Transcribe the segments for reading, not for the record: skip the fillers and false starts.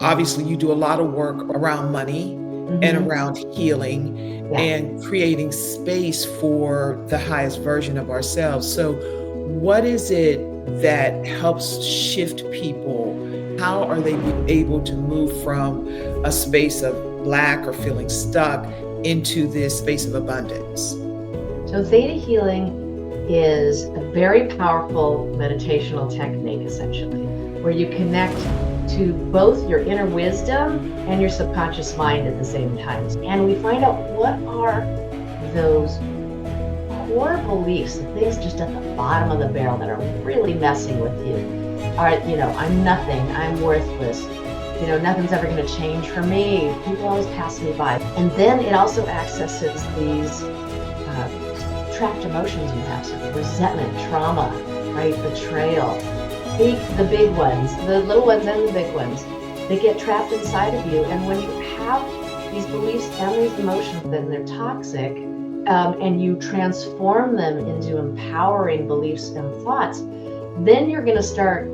Obviously, you do a lot of work around money and Hmm. around healing Yeah. and creating space for the highest version of ourselves. So, what is it that helps shift people? How are they able to move from a space of lack or feeling stuck into this space of abundance? So Theta Healing is a very powerful meditational technique, essentially, where you connect to both your inner wisdom and your subconscious mind at the same time. And we find out what are those core beliefs, the things just at the bottom of the barrel that are really messing with you. I'm nothing, I'm worthless. Nothing's ever going to change for me. People always pass me by. And then it also accesses these trapped emotions you have, so resentment, trauma, right? Betrayal, the big ones, the little ones and the big ones, they get trapped inside of you. And when you have these beliefs and these emotions, then they're toxic, and you transform them into empowering beliefs and thoughts, then you're going to start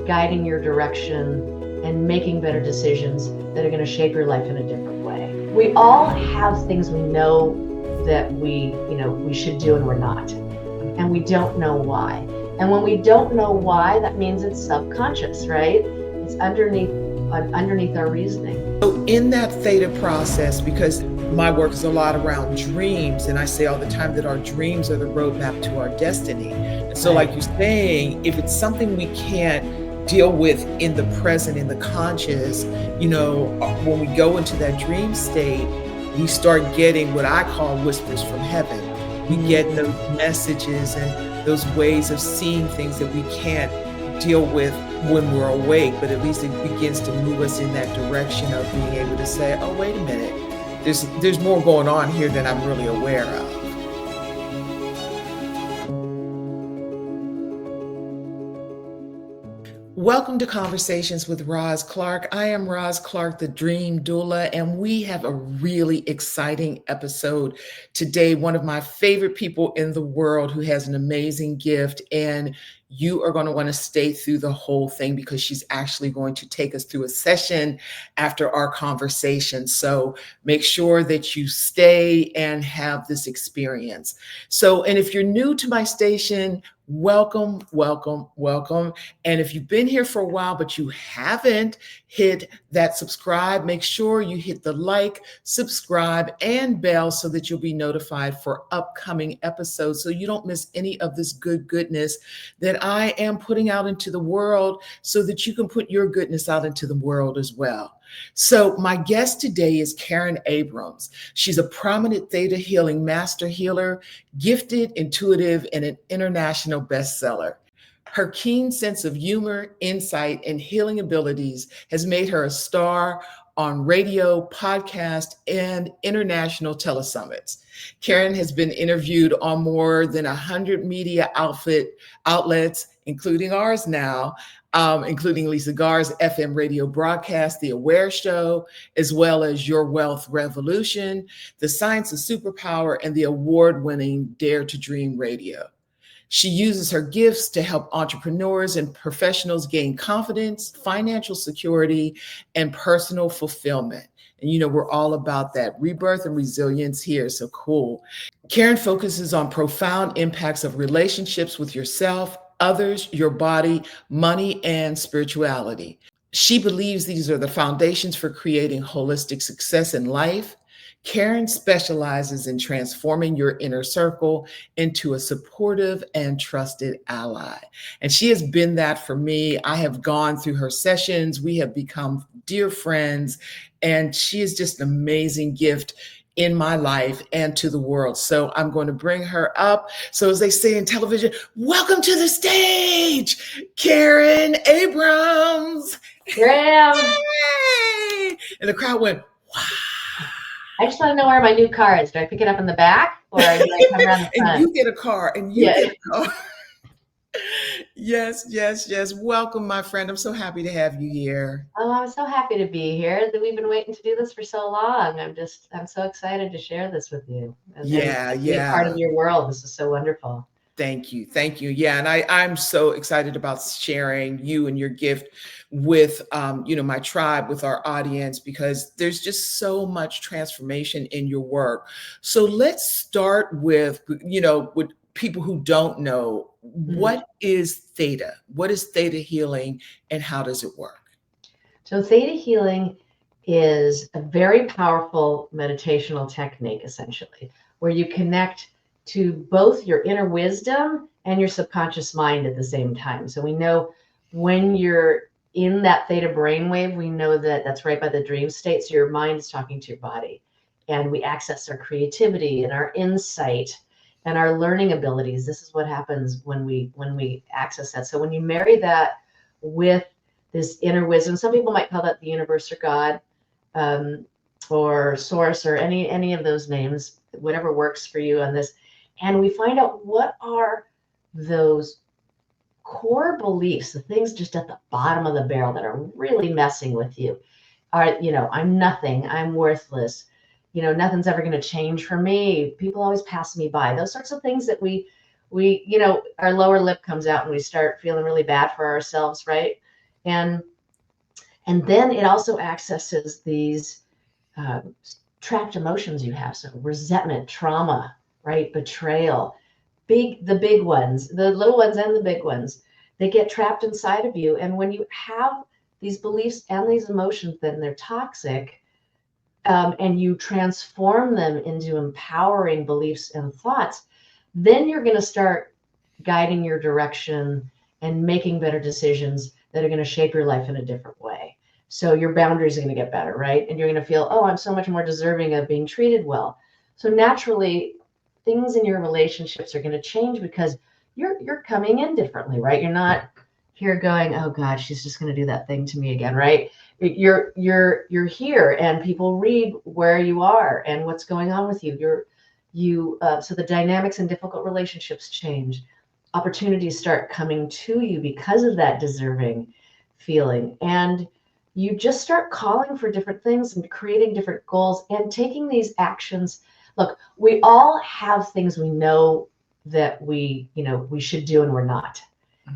guiding your direction and making better decisions that are going to shape your life in a different way. We all have things we know that we should do and we're not, and we don't know why. And when we don't know why, that means it's subconscious, right? It's underneath our reasoning. So, in that theta process, because my work is a lot around dreams, and I say all the time that our dreams are the roadmap to our destiny. And so, Right. like you're saying, if it's something we can't deal with in the present, in the conscious, when we go into that dream state, we start getting what I call whispers from heaven. We get those messages and those ways of seeing things that we can't deal with when we're awake, but at least it begins to move us in that direction of being able to say, oh, wait a minute, there's more going on here than I'm really aware of. Welcome to Conversations with Roz Clark. I am Roz Clark, the Dream Doula, and we have a really exciting episode today. One of my favorite people in the world who has an amazing gift, and you are going to want to stay through the whole thing because she's actually going to take us through a session after our conversation. So make sure that you stay and have this experience. So, and if you're new to my station, welcome, welcome, welcome. And if you've been here for a while, but you haven't hit that subscribe, make sure you hit the like, subscribe, and bell so that you'll be notified for upcoming episodes so you don't miss any of this goodness that I am putting out into the world so that you can put your goodness out into the world as well. So my guest today is Karen Abrams. She's a prominent Theta Healing master healer, gifted, intuitive, and an international bestseller. Her keen sense of humor, insight, and healing abilities has made her a star on radio, podcast, and international telesummits. Karen has been interviewed on more than 100 media outlets, including ours now, including Lisa Gar's FM radio broadcast, The Aware Show, as well as Your Wealth Revolution, The Science of Superpower, and the award-winning Dare to Dream Radio. She uses her gifts to help entrepreneurs and professionals gain confidence, financial security, and personal fulfillment. And we're all about that rebirth and resilience here. So cool. Karen focuses on profound impacts of relationships with yourself, others, your body, money, and spirituality. She believes these are the foundations for creating holistic success in life. Karen specializes in transforming your inner circle into a supportive and trusted ally. And she has been that for me. I have gone through her sessions. We have become dear friends. And she is just an amazing gift in my life and to the world. So I'm going to bring her up. So as they say in television, welcome to the stage, Karen Abrams. Here I am. Yay! And the crowd went, wow. I just want to know where my new car is. Do I pick it up in the back or do I come around the front? And you get a car, and you Yeah. get a car. Yes, yes, yes. Welcome, my friend. I'm so happy to have you here. Oh, I'm so happy to be here. We've been waiting to do this for so long. I'm so excited to share this with you and Yeah, be a part of yeah. your world. This is so wonderful. Thank you. Thank you. Yeah. And I'm so excited about sharing you and your gift with, my tribe, with our audience, because there's just so much transformation in your work. So let's start with people who don't know, Mhm. what is Theta? What is Theta Healing and how does it work? So, Theta Healing is a very powerful meditational technique, essentially, where you connect to both your inner wisdom and your subconscious mind at the same time. So, we know when you're in that theta brainwave, we know that that's right by the dream state. So, your mind is talking to your body, and we access our creativity and our insight and our learning abilities. This is what happens when we access that. So, when you marry that with this inner wisdom. Some people might call that the universe or God, um, or source, or any of those names, whatever works for you on this. And we find out what are those core beliefs, the things just at the bottom of the barrel that are really messing with you. I'm nothing, I'm worthless, nothing's ever going to change for me. People always pass me by. Those sorts of things that our lower lip comes out and we start feeling really bad for ourselves, right? And and then it also accesses these uh, trapped emotions you have. So resentment, trauma, right? Betrayal, the big ones, the little ones and the big ones, they get trapped inside of you. And when you have these beliefs and these emotions, then they're toxic, and you transform them into empowering beliefs and thoughts, then you're going to start guiding your direction and making better decisions that are going to shape your life in a different way. So your boundaries are going to get better, right? And you're going to feel, oh, I'm so much more deserving of being treated well. So naturally, things in your relationships are going to change because you're coming in differently, right? You're not here going, oh God, she's just going to do that thing to me again, right? You're here, and people read where you are and what's going on with you. So the dynamics in difficult relationships change. Opportunities start coming to you because of that deserving feeling, and you just start calling for different things and creating different goals and taking these actions. Look, we all have things we know that we should do and we're not,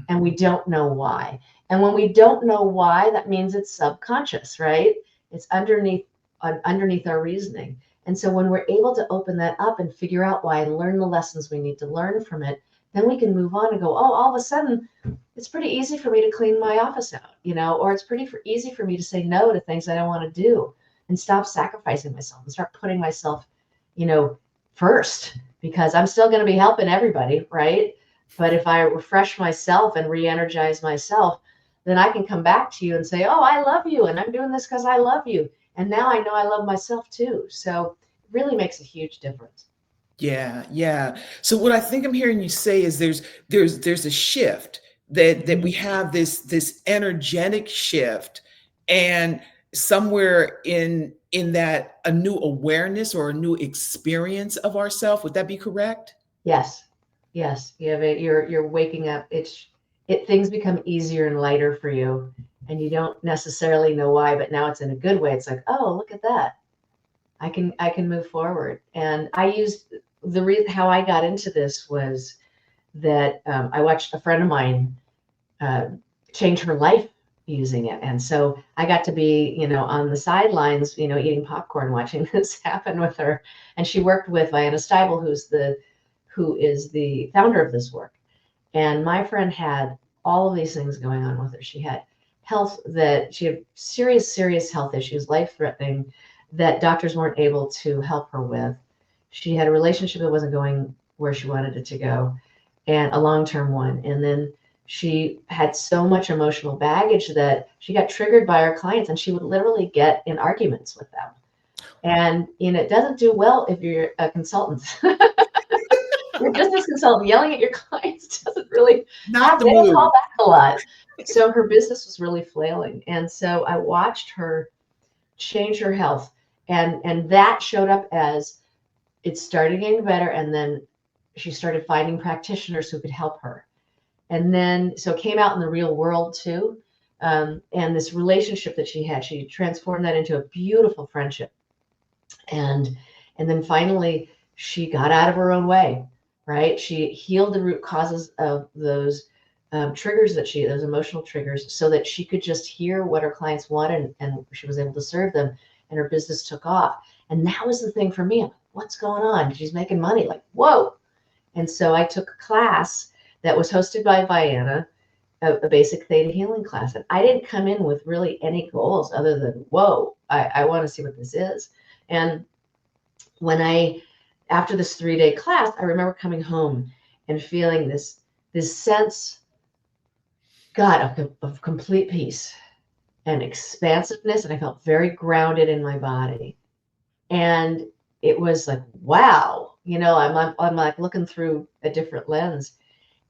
and we don't know why. And when we don't know why, that means it's subconscious, right? It's underneath our reasoning. And so when we're able to open that up and figure out why, learn the lessons we need to learn from it, then we can move on and go, oh, all of a sudden, it's pretty easy for me to clean my office out, or it's easy for me to say no to things I don't want to do and stop sacrificing myself and start putting myself, first, because I'm still going to be helping everybody, right? But if I refresh myself and re-energize myself, then I can come back to you and say, oh, I love you. And I'm doing this because I love you. And now I know I love myself too. So it really makes a huge difference. Yeah, yeah. So what I think I'm hearing you say is there's a shift that we Mhm. have this energetic shift, and somewhere in that a new awareness or a new experience of ourself. Would that be correct? Yes. Yes. You're waking up. Things become easier and lighter for you. And you don't necessarily know why, but now it's in a good way. It's like, oh, look at that. I can move forward. And I used how I got into this was that I watched a friend of mine uh, change her life using it. And so I got to be, on the sidelines, eating popcorn, watching this happen with her. And she worked with Vienna Steibel, who is the founder of this work. And my friend had all of these things going on with her. She had serious, serious health issues, life threatening, that doctors weren't able to help her with. She had a relationship that wasn't going where she wanted it to go, and a long-term one. And then she had so much emotional baggage that she got triggered by her clients, and she would literally get in arguments with them. And it doesn't do well if you're a consultant. Your business consultant yelling at your clients doesn't really Not the they don't call move. back a lot. So her business was really flailing. And so I watched her change her health. And that showed up as it started getting better. And then she started finding practitioners who could help her. And then, so it came out in the real world too. And this relationship that she transformed that into a beautiful friendship. And then finally, she got out of her own way. right? She healed the root causes of those triggers those emotional triggers, so that she could just hear what her clients wanted, and she was able to serve them, and her business took off. And that was the thing for me. I'm like, what's going on? She's making money. Like, whoa. And so I took a class that was hosted by Vienna, a basic Theta Healing class. And I didn't come in with really any goals other than, whoa, I want to see what this is. And after this 3-day class, I remember coming home and feeling this sense, God, of complete peace and expansiveness. And I felt very grounded in my body. And it was like, wow, I'm like looking through a different lens.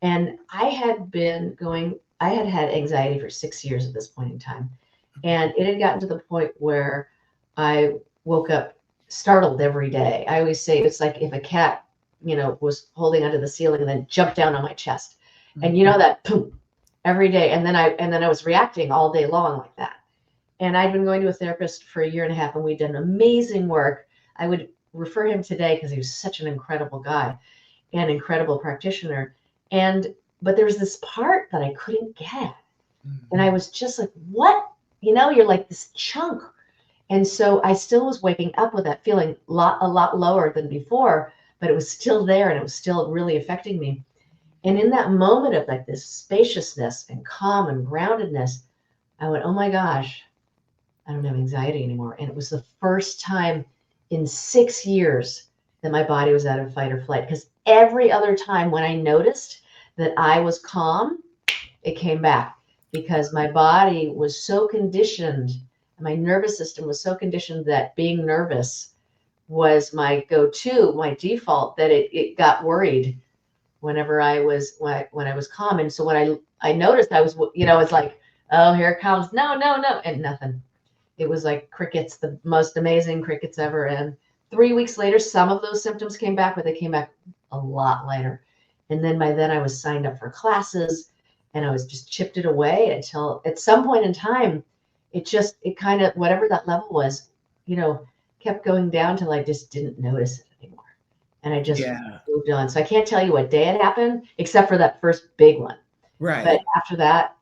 And I had had anxiety for 6 years at this point in time. And it had gotten to the point where I woke up startled every day. I always say it's like if a cat, was holding onto the ceiling and then jumped down on my chest. And that boom, every day. And then I was reacting all day long like that. And I'd been going to a therapist for 1.5 years, and we'd done amazing work. I would refer him today because he was such an incredible guy and incredible practitioner. But there was this part that I couldn't get. And I was just like, what? You're like this chunk. And so I still was waking up with that feeling a lot lower than before, but it was still there, and it was still really affecting me. And in that moment of like this spaciousness and calm and groundedness, I went, oh my gosh, I don't have anxiety anymore. And it was the first time in 6 years that my body was out of fight or flight. Because every other time when I noticed that I was calm, it came back, because my body was so conditioned, and my nervous system was so conditioned that being nervous was my go-to, my default, that it got worried whenever when I was calm. And so when I noticed I was, it's like, oh, here it comes. No, no, no. And nothing. It was like crickets, the most amazing crickets ever. And 3 weeks later, some of those symptoms came back, but they came back a lot later. And then by then I was signed up for classes, and I was just chipped it away until at some point in time, it kind of, whatever that level was, kept going down till I just didn't notice it anymore. And I just moved on. So I can't tell you what day it happened, except for that first big one. Right. But after that,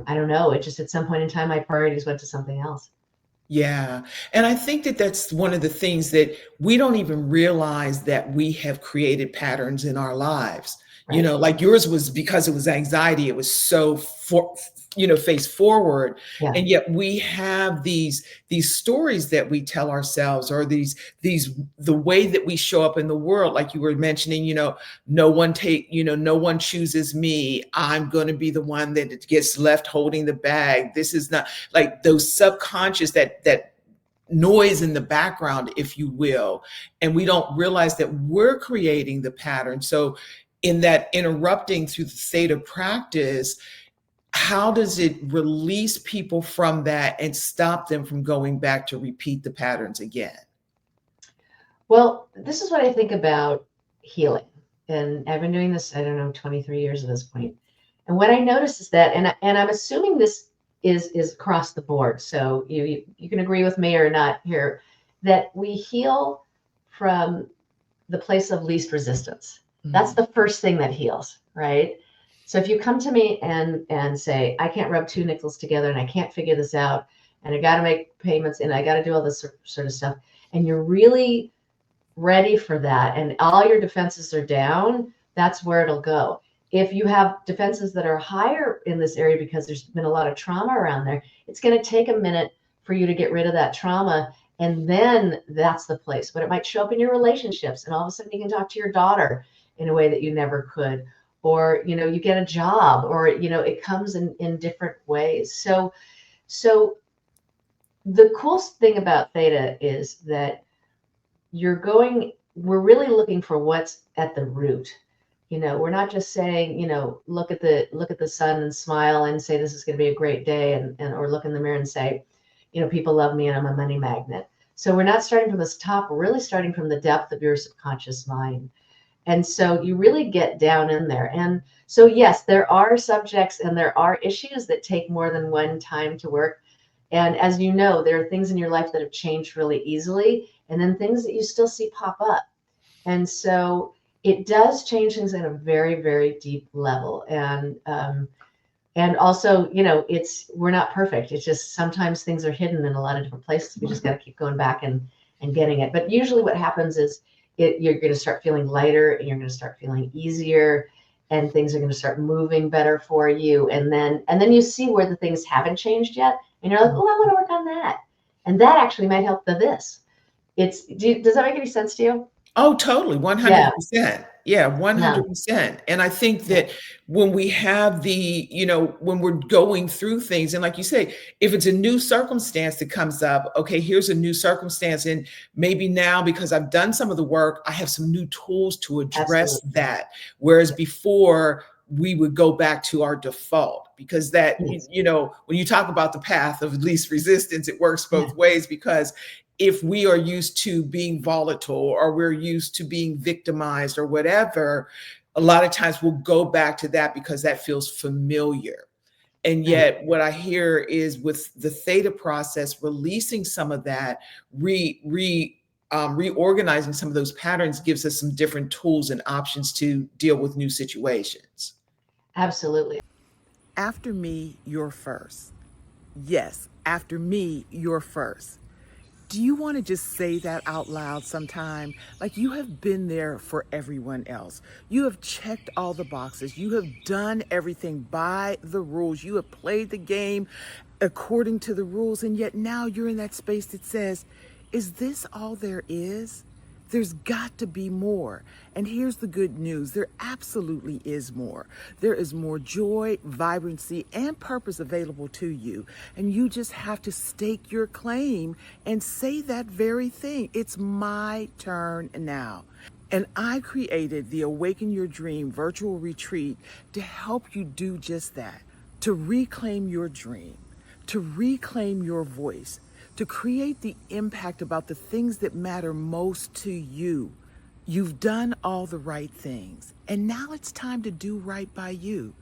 I don't know. It just, at some point in time, my priorities went to something else. Yeah. And I think that that's one of the things that we don't even realize, that we have created patterns in our lives. Right. Like yours was because it was anxiety. It was so face forward. Yeah. And yet we have these stories that we tell ourselves, or the way that we show up in the world. Like you were mentioning, no one chooses me. I'm going to be the one that gets left holding the bag. This is not, like those subconscious, that noise in the background, if you will. And we don't realize that we're creating the pattern. So in that interrupting through the theta practice, how does it release people from that and stop them from going back to repeat the patterns again? Well, this is what I think about healing. And I've been doing this, I don't know, 23 years at this point. And what I notice is that, and I'm assuming this is across the board, so you can agree with me or not here, that we heal from the place of least resistance. That's the first thing that heals, right? So if you come to me and say, I can't rub two nickels together, and I can't figure this out, and I got to make payments, and I got to do all this sort of stuff, and you're really ready for that, and all your defenses are down, that's where it'll go. If you have defenses that are higher in this area because there's been a lot of trauma around there, it's going to take a minute for you to get rid of that trauma. And then that's the place. But it might show up in your relationships, and all of a sudden you can talk to your daughter in a way that you never could. Or, you get a job, or, it comes in different ways. So the coolest thing about Theta is that we're really looking for what's at the root. We're not just saying, look at the sun and smile and say, this is going to be a great day. Or look in the mirror and say, people love me and I'm a money magnet. So we're not starting from this top, we're really starting from the depth of your subconscious mind. And so you really get down in there. And so, yes, there are subjects and there are issues that take more than one time to work. And as you know, there are things in your life that have changed really easily, and then things that you still see pop up. And so it does change things at a very, very deep level. And also, we're not perfect. It's just sometimes things are hidden in a lot of different places. We just got to keep going back and getting it. But usually what happens is you're going to start feeling lighter, and you're going to start feeling easier, and things are going to start moving better for you. And then you see where the things haven't changed yet, and you're like, oh, I want to work on that. And that actually might help the this. Does that make any sense to you? Oh, totally, Yeah. 100%. Yeah, Yeah. 100%. And I think Yeah. that when we have when we're going through things, and like you say, if it's a new circumstance that comes up, okay, here's a new circumstance. And maybe now, because I've done some of the work, I have some new tools to address Absolutely. that. Whereas before, we would go back to our default, because Yes. when you talk about the path of least resistance, it works Yeah. both ways. Because if we are used to being volatile, or we're used to being victimized or whatever, a lot of times we'll go back to that because that feels familiar. And Right. yet what I hear is, with the theta process, releasing some of that, reorganizing some of those patterns, gives us some different tools and options to deal with new situations. Absolutely. After me, you're first. Yes, after me, you're first. Do you want to just say that out loud sometime? Like, you have been there for everyone else. You have checked all the boxes. You have done everything by the rules. You have played the game according to the rules. And yet now you're in that space that says, is this all there is? There's got to be more. And here's the good news: there absolutely is more. There is more joy, vibrancy, and purpose available to you. And you just have to stake your claim and say that very thing. It's my turn now. And I created the Awaken Your Dream virtual retreat to help you do just that, to reclaim your dream, to reclaim your voice, to create the impact about the things that matter most to you. You've done all the right things, and now it's time to do right by you.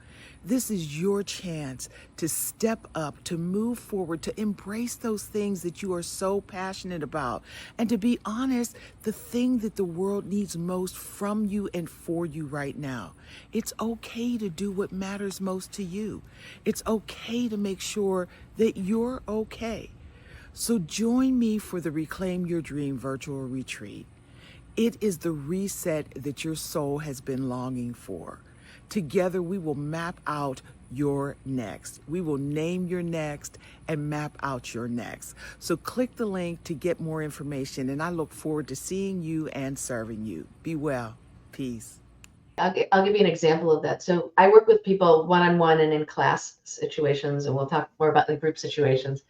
This is your chance to step up, to move forward, to embrace those things that you are so passionate about. And to be honest, the thing that the world needs most from you and for you right now. It's okay to do what matters most to you. It's okay to make sure that you're okay. So join me for the Reclaim Your Dream virtual retreat. It is the reset that your soul has been longing for. Together, we will map out your next. We will name your next and map out your next. So click the link to get more information, and I look forward to seeing you and serving you. Be well. Peace. I'll give you an example of that. So I work with people one-on-one and in class situations, and we'll talk more about the group situations.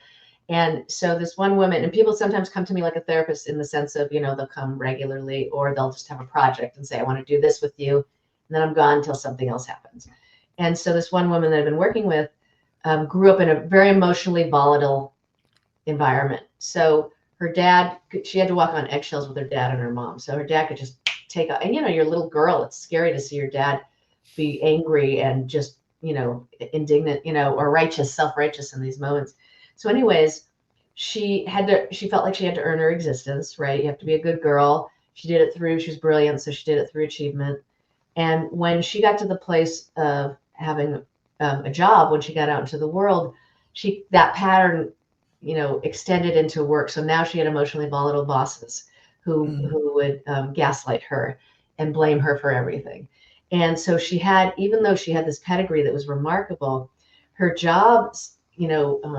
And so this one woman, and people sometimes come to me like a therapist, in the sense of, they'll come regularly, or they'll just have a project and say, I want to do this with you. And then I'm gone until something else happens. And so this one woman that I've been working with grew up in a very emotionally volatile environment. So her dad, she had to walk on eggshells with her dad and her mom. So her dad could just take and you're a little girl. It's scary to see your dad be angry and just, indignant, or righteous, self-righteous in these moments. So anyways, she felt like she had to earn her existence, right? You have to be a good girl. She was brilliant. So she did it through achievement. And when she got to the place of having a job, when she got out into the world, that pattern, extended into work. So now she had emotionally volatile bosses who would gaslight her and blame her for everything. And so even though she had this pedigree that was remarkable, her jobs,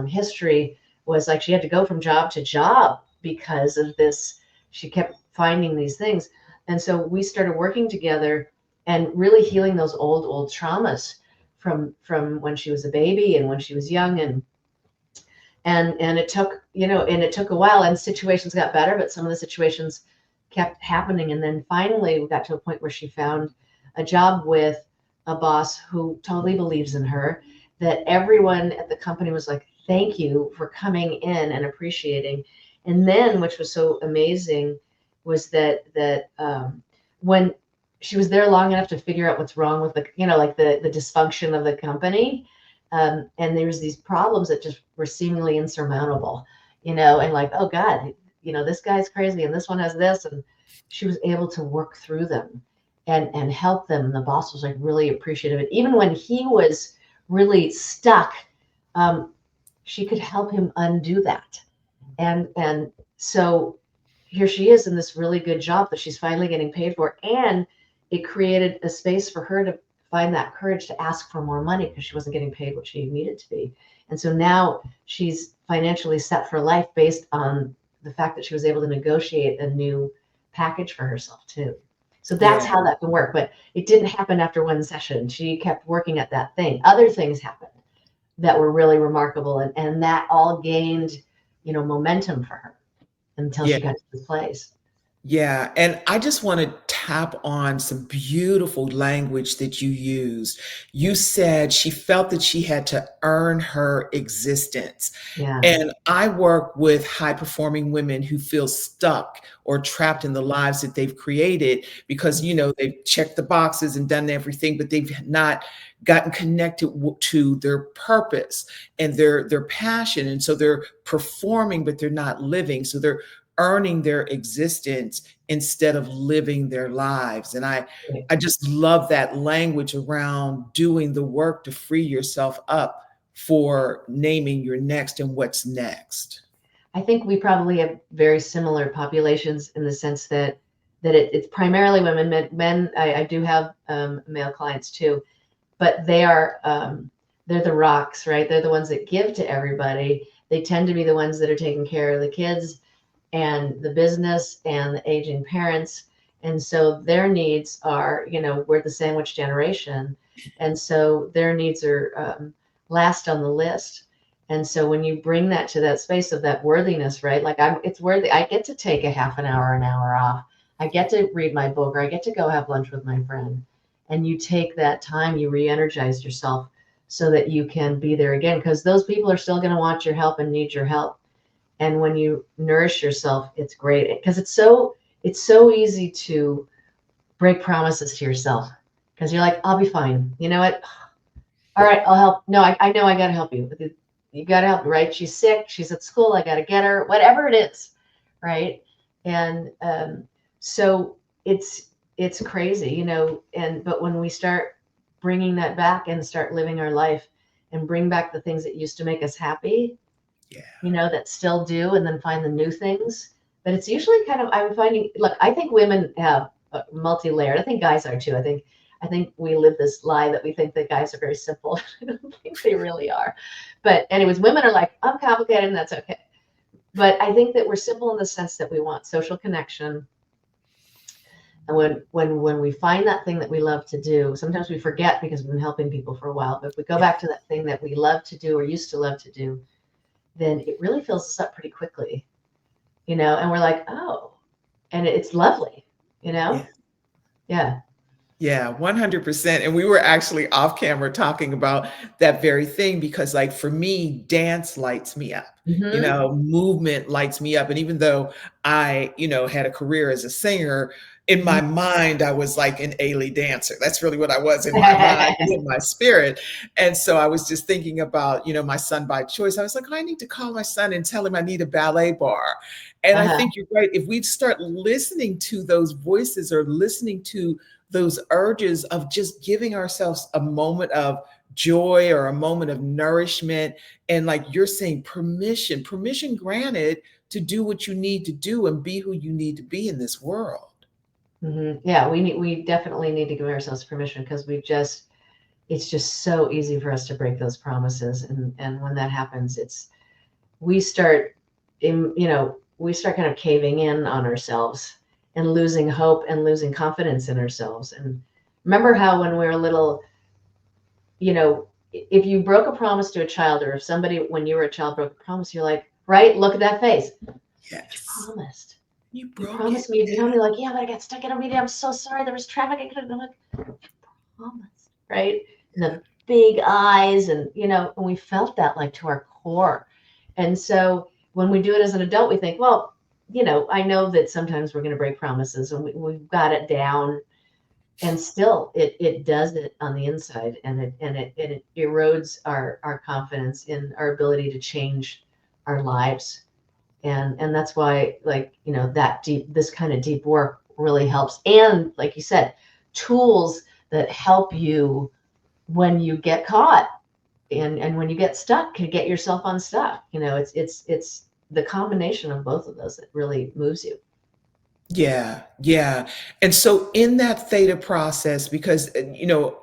history was like she had to go from job to job because of this. She kept finding these things. And so we started working together and really healing those old traumas from when she was a baby and when she was young. And it took, a while, and situations got better, but some of the situations kept happening. And then finally we got to a point where she found a job with a boss who totally believes in her, that everyone at the company was like, thank you for coming in and appreciating. And then, which was so amazing, was that when she was there long enough to figure out what's wrong with the dysfunction of the company, and there's these problems that just were seemingly insurmountable, and like, oh God, this guy's crazy and this one has this, and she was able to work through them. and help them. And the boss was like really appreciative. And even when he was really stuck, um, she could help him undo that. And so here she is in this really good job that she's finally getting paid for. And it created a space for her to find that courage to ask for more money because she wasn't getting paid what she needed to be. And so now she's financially set for life based on the fact that she was able to negotiate a new package for herself too. So that's Yeah. how that can work. But it didn't happen after one session. She kept working at that thing. Other things happened that were really remarkable. And that all gained, momentum for her until Yeah. she got to this place. Yeah, and I just want to tap on some beautiful language that you used. You said she felt that she had to earn her existence. Yeah. And I work with high performing women who feel stuck or trapped in the lives that they've created because, they've checked the boxes and done everything, but they've not gotten connected to their purpose and their passion. And so they're performing, but they're not living. So they're earning their existence instead of living their lives. And I just love that language around doing the work to free yourself up for naming your next and what's next. I think we probably have very similar populations in the sense that it's primarily women. Men, I do have male clients too, but they're the rocks, right? They're the ones that give to everybody. They tend to be the ones that are taking care of the kids and the business and the aging parents. And so their needs are, we're the sandwich generation. And so their needs are last on the list. And so when you bring that to that space of that worthiness, right? Like it's worthy. I get to take a half an hour off. I get to read my book or I get to go have lunch with my friend. And you take that time, you re-energize yourself so that you can be there again. Because those people are still going to want your help and need your help. And when you nourish yourself, it's great because it's so easy to break promises to yourself because you're like, I'll be fine. You know what? All right, I'll help. No, I know I got to help you. You got to help, right? She's sick. She's at school. I got to get her, whatever it is. Right. And so it's crazy, but when we start bringing that back and start living our life and bring back the things that used to make us happy, Yeah. that still do, and then find the new things. But it's usually kind of, I'm finding, look, I think women have multi-layered. I think guys are too. I think we live this lie that we think that guys are very simple. I don't think they really are. But anyways, women are like, I'm complicated and that's okay. But I think that we're simple in the sense that we want social connection. And when we find that thing that we love to do, sometimes we forget because we've been helping people for a while. But if we go Yeah. back to that thing that we love to do or used to love to do, then it really fills us up pretty quickly, and we're like, oh, and it's lovely, Yeah. yeah. Yeah, 100%. And we were actually off camera talking about that very thing because, like, for me, dance lights me up. Mm-hmm. Movement lights me up. And even though I, had a career as a singer, in my mind, I was like an A-Leigh dancer. That's really what I was in my mind and in my spirit. And so I was just thinking about, my son by choice. I was like, I need to call my son and tell him I need a ballet bar. And I Uh-huh. think you're right. If we start listening to those voices or listening to those urges of just giving ourselves a moment of joy or a moment of nourishment. And like you're saying, permission granted to do what you need to do and be who you need to be in this world. Yeah, we definitely need to give ourselves permission because it's just so easy for us to break those promises. And when that happens, we start we start kind of caving in on ourselves and losing hope and losing confidence in ourselves. And remember how when we were little, if you broke a promise to a child, or if somebody when you were a child broke a promise, you're like, right, look at that face. But you Yes. promised. You You broke it. promised me you'd Yeah. tell me, like, yeah, but I got stuck in a meeting. I'm so sorry. There was traffic. I couldn't. I'm like, promised, right? And the big eyes, and and we felt that like to our core. And so when we do it as an adult, we think, well, I know that sometimes we're going to break promises, and we've got it down. And still, it does it on the inside, and it erodes our confidence in our ability to change our lives. And that's why, like, that this kind of deep work really helps. And like you said, tools that help you when you get caught and when you get stuck, to get yourself unstuck. It's the combination of both of those that really moves you. Yeah, yeah. And so in that theta process, because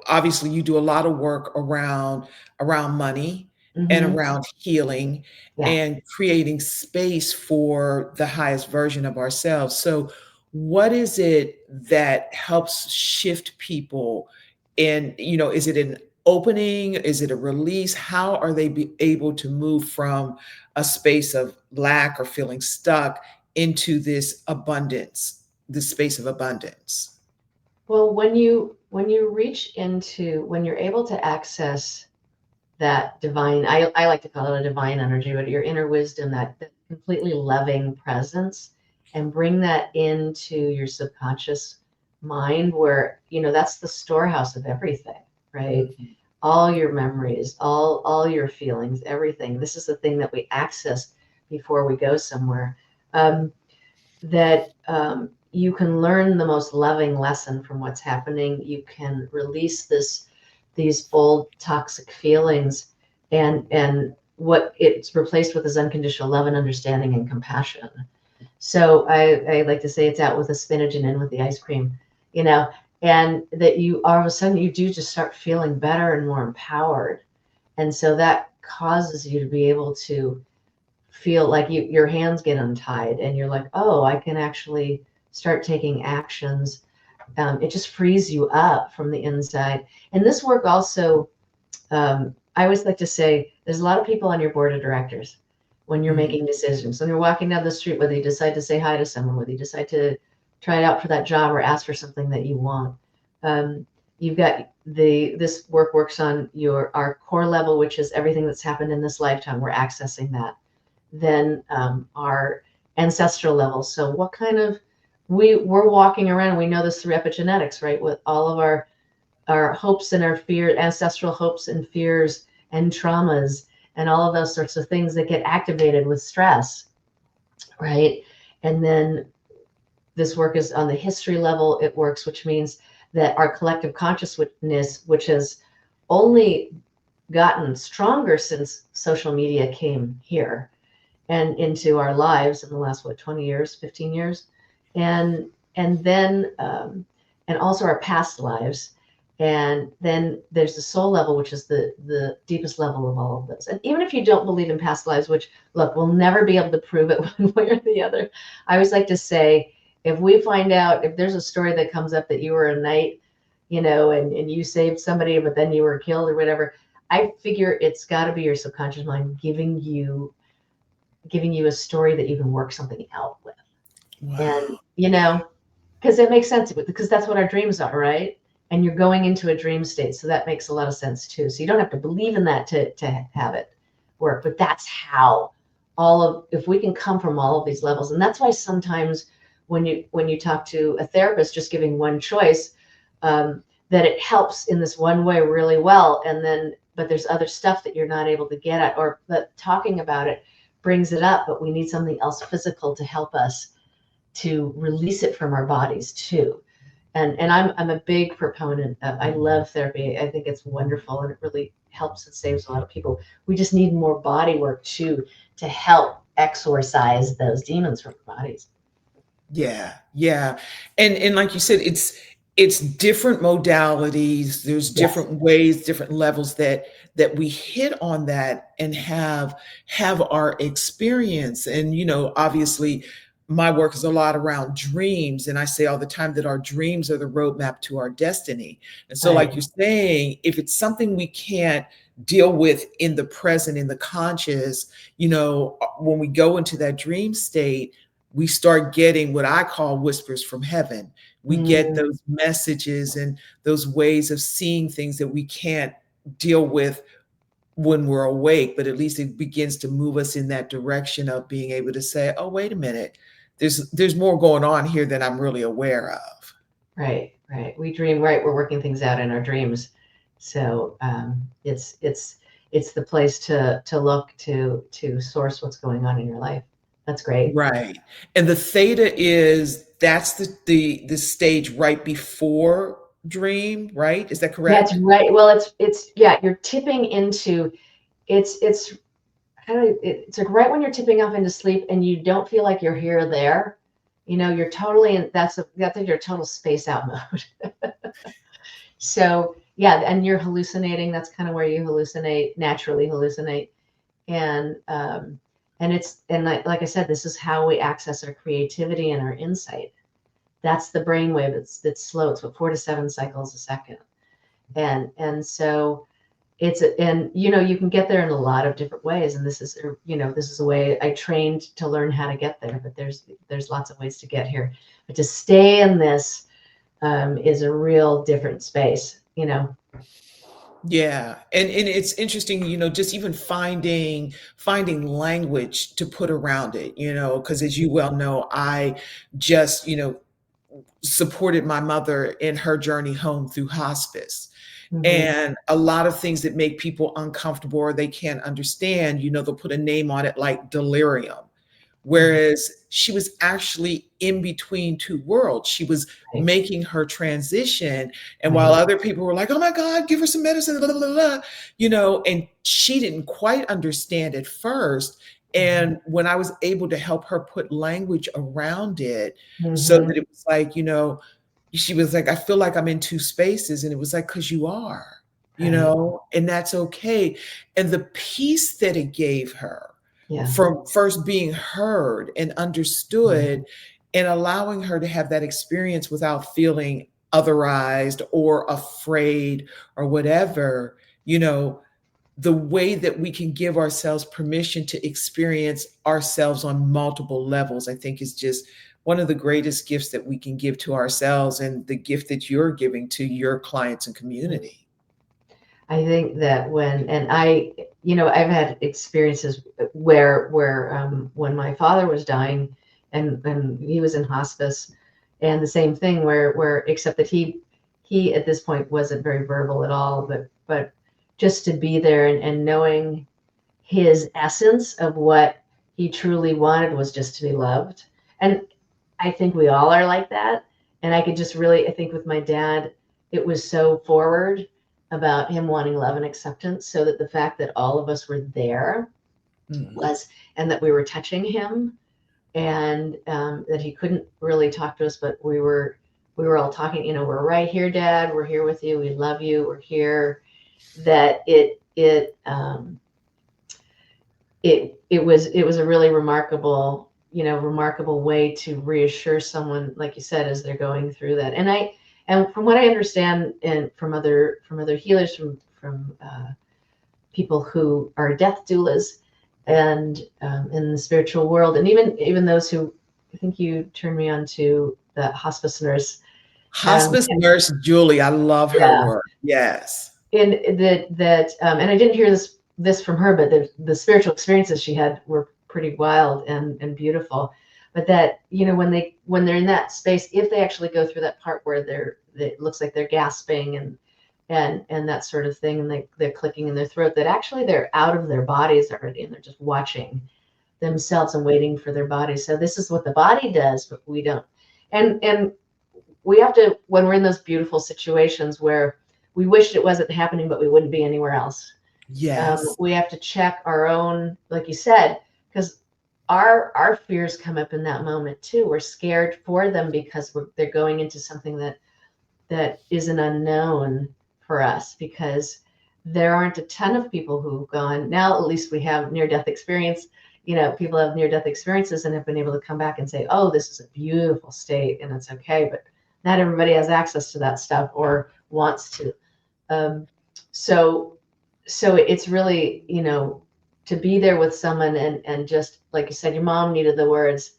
obviously you do a lot of work around money and Hmm. around healing Yeah. and creating space for the highest version of ourselves. So what is it that helps shift people? And is it an opening? Is it a release? How are they be able to move from a space of lack or feeling stuck into this abundance, this space of abundance? Well, when you reach into, when you're able to access that divine, I like to call it a divine energy, but your inner wisdom, that completely loving presence, and bring that into your subconscious mind, where that's the storehouse of everything, right? Mhm. All your memories, all your feelings, everything. This is the thing that we access before we go somewhere. That You can learn the most loving lesson from what's happening. You can release these old toxic feelings, and what it's replaced with is unconditional love and understanding and compassion. So I like to say it's out with the spinach and in with the ice cream, you know, and that you all of a sudden you do just start feeling better and more empowered. And so that causes you to be able to feel like your hands get untied and you're like, oh, I can actually start taking actions. It just frees you up from the inside. And this work also, I always like to say, there's a lot of people on your board of directors when you're Mhm. making decisions. When you're walking down the street, whether you decide to say hi to someone, whether you decide to try it out for that job or ask for something that you want. Um, you've got this work works on our core level, which is everything that's happened in this lifetime. We're accessing that. Then our ancestral levels. So what kind of we're walking around. We know this through epigenetics, right? With all of our hopes and our fear, ancestral hopes and fears and traumas, and all of those sorts of things that get activated with stress, right? And then this work is on the history level. It works, which means that our collective consciousness, which has only gotten stronger since social media came here and into our lives in the last 20 years, 15 years, and then and also our past lives. And then there's the soul level, which is the deepest level of all of this. And even if you don't believe in past lives, which, look, we'll never be able to prove it one way or the other, I always like to say, if we find out, if there's a story that comes up that you were a knight, and you saved somebody, but then you were killed or whatever, I figure it's got to be your subconscious mind giving you a story that you can work something out with. And, Wow. because it makes sense, because that's what our dreams are, right? And you're going into a dream state. So that makes a lot of sense too. So you don't have to believe in that to have it work, but that's how if we can come from all of these levels. And that's why sometimes when you talk to a therapist, just giving one choice, that it helps in this one way really well. And then, but there's other stuff that you're not able to get at, or that talking about it brings it up, but we need something else physical to help us to release it from our bodies too. And I'm a big proponent of, I love therapy. I think it's wonderful and it really helps and saves a lot of people. We just need more body work too to help exorcise those demons from our bodies. Yeah, yeah. And like you said, it's different modalities, there's Yes. different ways, different levels that we hit on that and have our experience. And obviously my work is a lot around dreams, and I say all the time that our dreams are the roadmap to our destiny. And so like Right. you're saying, if it's something we can't deal with in the present, in the conscious, when we go into that dream state, we start getting what I call whispers from heaven. We get Mm, those messages and those ways of seeing things that we can't deal with when we're awake, but at least it begins to move us in that direction of being able to say, "Oh, wait a minute. There's more going on here than I'm really aware of." right. Right. We dream, right? We're working things out in our dreams. So it's the place to look to source what's going on in your life. That's great. Right. And the theta is that's the stage right before. dream, right? Is that That's correct? right. Well, it's yeah, you're tipping into it's kind of it's like right when you're tipping off into sleep and you don't feel like you're here or there, you're totally in that's your total space out mode. So yeah, and you're hallucinating. That's kind of where you hallucinate, naturally hallucinate. And like I said, this is how we access our creativity and our insight. That's the brainwave. It's slow. It's what 4 to 7 cycles a second. And so and you can get there in a lot of different ways. And this is a way I trained to learn how to get there. But there's lots of ways to get here. But to stay in this is a real different space. Yeah. And it's interesting, just even finding language to put around it, because as you well know, I just, supported my mother in her journey home through hospice. Hmm. And a lot of things that make people uncomfortable or they can't understand, they'll put a name on it like delirium. Hmm. Whereas she was actually in between two worlds. She was Right. making her transition. And while Right. other people were like, oh my God, give her some medicine, blah, blah, blah, blah, and she didn't quite understand at first. And when I was able to help her put language around it so Hmm. that it was like, she was like, I feel like I'm in two spaces. And it was like, because you are, Right. and that's okay. And the peace that it gave her Yeah. from first being heard and understood and allowing her to have that experience without feeling otherized or afraid or whatever, the way that we can give ourselves permission to experience ourselves on multiple levels, I think is just one of the greatest gifts that we can give to ourselves and the gift that you're giving to your clients and community. I think that I've had experiences where when my father was dying and he was in hospice, and the same thing where except that he at this point wasn't very verbal at all, but just to be there and knowing his essence of what he truly wanted was just to be loved. And I think we all are like that. And I could just really, I think with my dad, it was so forward about him wanting love and acceptance, so that the fact that all of us were there Mm. was, and that we were touching him, and that he couldn't really talk to us, but we were all talking. We're right here, Dad. We're here with you. We love you. We're here. That it was a really remarkable way to reassure someone, like you said, as they're going through that. And from what I understand, and from other healers, from people who are death doulas, and in the spiritual world, and even those who, I think you turned me on to the hospice nurse. Hospice nurse Julie, I love her Yeah, work. Yes. and and I didn't hear this from her, but the spiritual experiences she had were pretty wild and beautiful. But that, when they're in that space, if they actually go through that part where it looks like they're gasping and that sort of thing, and they're clicking in their throat, that actually they're out of their bodies already, and they're just watching themselves and waiting for their body. So this is what the body does, but we don't. And we have to, when we're in those beautiful situations where we wished it wasn't happening, but we wouldn't be anywhere else. Yes. We have to check our own, like you said, because our fears come up in that moment too. We're scared for them because they're going into something that is an unknown for us, because there aren't a ton of people who've gone. Now at least we have near death experience. People have near death experiences and have been able to come back and say, oh, this is a beautiful state and it's okay. But not everybody has access to that stuff or wants to. Um, so it's really, to be there with someone, and just like you said, your mom needed the words,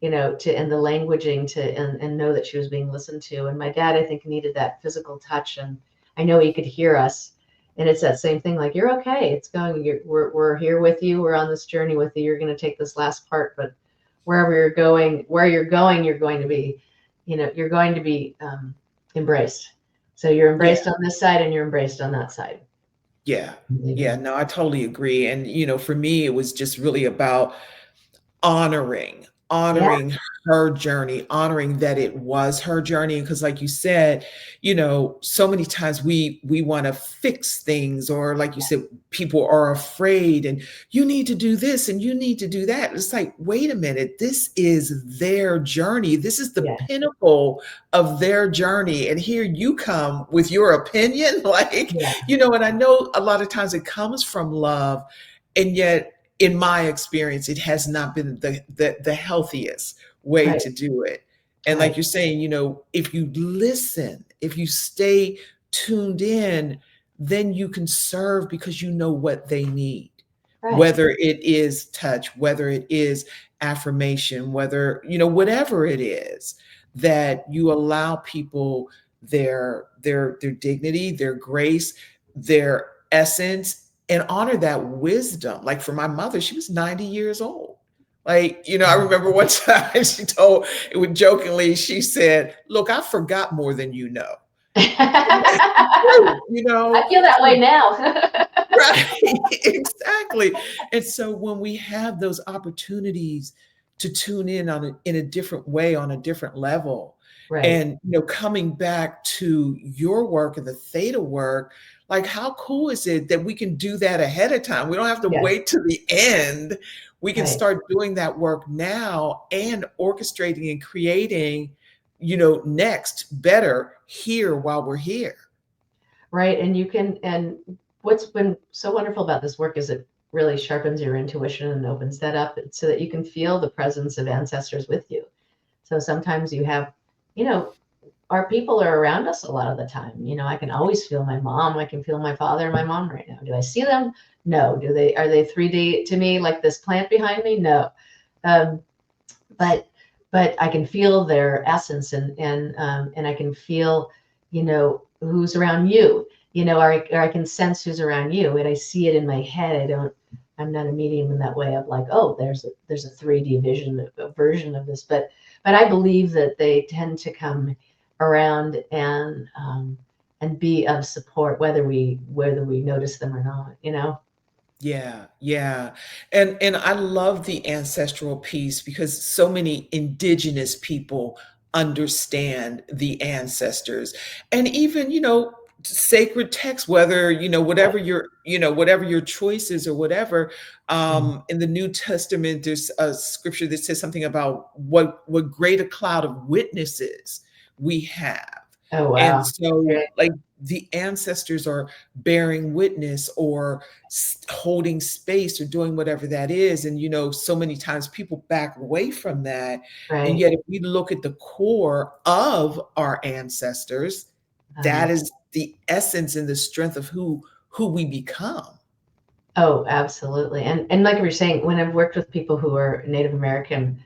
to, and the languaging to, and know that she was being listened to. And my dad, I think, needed that physical touch, and I know he could hear us. And it's that same thing, like, you're okay. It's going, we're here with you. We're on this journey with you. You're going to take this last part, but where you're going, you're going to be, embraced. So you're Yeah. embraced on this side and you're embraced on that side. Yeah. Yeah. Mhm. No, I totally agree. And, for me, it was just really about honoring Yeah. honoring her journey, honoring that it was her journey. Because like you said, so many times we want to fix things, or like you said, people are afraid and you need to do this and you need to do that. It's like, wait a minute, this is their journey. This is the Yeah. pinnacle of their journey. And here you come with your opinion, like, Yeah. and I know a lot of times it comes from love, and yet in my experience, it has not been the healthiest way Right. to do it. And like Right. you're saying, if you listen, if you stay tuned in, then you can serve because you know what they need. Right. Whether it is touch, whether it is affirmation, whether, whatever it is, that you allow people their dignity, their grace, their essence, and honor that wisdom. Like for my mother, she was 90 years old. Like, I remember one time she told, it would jokingly, she said, "Look, I forgot more than you know." And it's true, I feel that way now. right, exactly. And so when we have those opportunities to tune in in a different way, on a different level, Right. and coming back to your work and the theta work, like how cool is it that we can do that ahead of time? We don't have to Yes. wait to the end. We can Right. start doing that work now and orchestrating and creating, next better here while we're here. Right. And what's been so wonderful about this work is it really sharpens your intuition and opens that up so that you can feel the presence of ancestors with you. So sometimes you have, you know, our people are around us a lot of the time. I can always feel my mom. I can feel my father and my mom right now. Do I see them? No. Are they 3D to me, like this plant behind me? No. Um, but I can feel their essence, and I can feel, who's around you, or I can sense who's around you, and I see it in my head. I'm not a medium in that way of like, oh, there's a 3D vision, a version of this, but I believe that they tend to come around and be of support, whether we notice them or not. Yeah, yeah. And I love the ancestral piece because so many indigenous people understand the ancestors. And even, sacred text, whether, Right. whatever your choices or whatever. Mm. In the New Testament, there's a scripture that says something about what great a cloud of witnesses we have. Oh, And wow. so Okay. like the ancestors are bearing witness or holding space or doing whatever that is. And, so many times people back away from that. And Right. yet, if we look at the core of our ancestors, Oh, yeah. that is the essence and the strength of who we become. Oh, absolutely. And like we were saying, when I've worked with people who are Native American,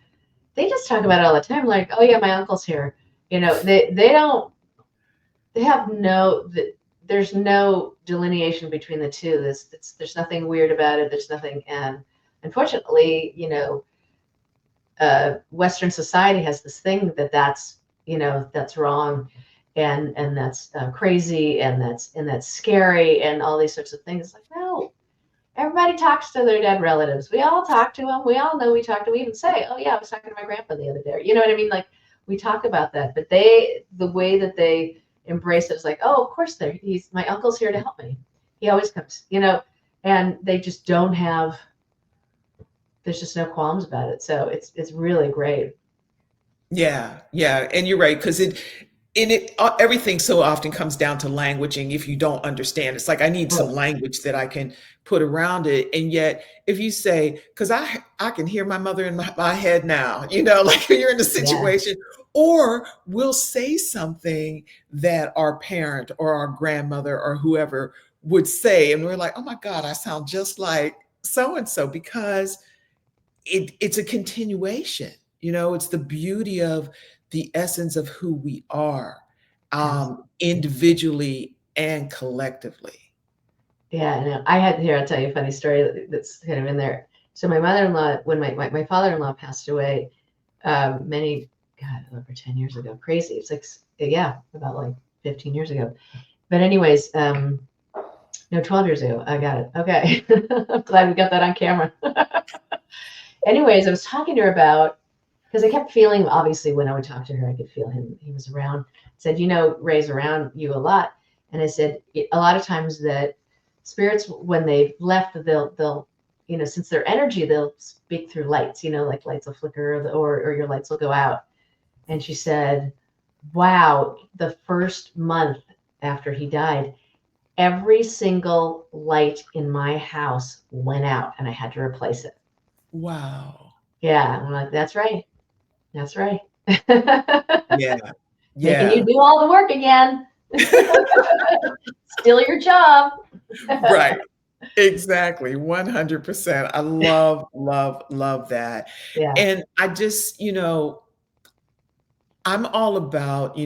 they just talk about it all the time, like, oh yeah, my uncle's here. They don't they have no there's no delineation between the two. There's nothing weird about it. There's nothing, and unfortunately, Western society has this thing that's wrong, and that's crazy, and that's scary, and all these sorts of things. Like, no, everybody talks to their dead relatives. We all talk to them. We all know we talk to. We even say, "Oh yeah, I was talking to my grandpa the other day." You know what I mean? Like we talk about that, but the way that they embrace it is like, "Oh, of course, he's my uncle's here to help me. He always comes." And they just don't have. There's just no qualms about it. So it's really great. Yeah, yeah, and you're right because everything so often comes down to languaging. If you don't understand, it's like I need some Right. language that I can put around it. And yet, if you say, because I can hear my mother in my head now, like you're in a Yeah. situation, or we'll say something that our parent or our grandmother or whoever would say, and we're like, oh my God, I sound just like so and so because it's a continuation. It's the beauty of the essence of who we are, Absolutely. individually and collectively. Yeah, no, I'll tell you a funny story that's kind of in there. So my mother-in-law, when my father-in-law passed away, God, over 10 years ago, crazy. It's like, yeah, about like 15 years ago. But anyways, no, 12 years ago. I got it. Okay. I'm glad we got that on camera. Anyways, I was talking to her about because I kept feeling, obviously, when I would talk to her, I could feel him. He was around. I said, Ray's around you a lot. And I said, a lot of times that spirits, when they've left, they'll, since their energy, they'll speak through lights, like lights will flicker or your lights will go out. And she said, wow, the first month after he died, every single light in my house went out and I had to replace it. Wow. Yeah. I'm like, that's right. That's right. Yeah. Making you Yeah. do all the work again. Still your job. Right. Exactly. 100%. I love, love, love that. Yeah. And I just, I'm all about,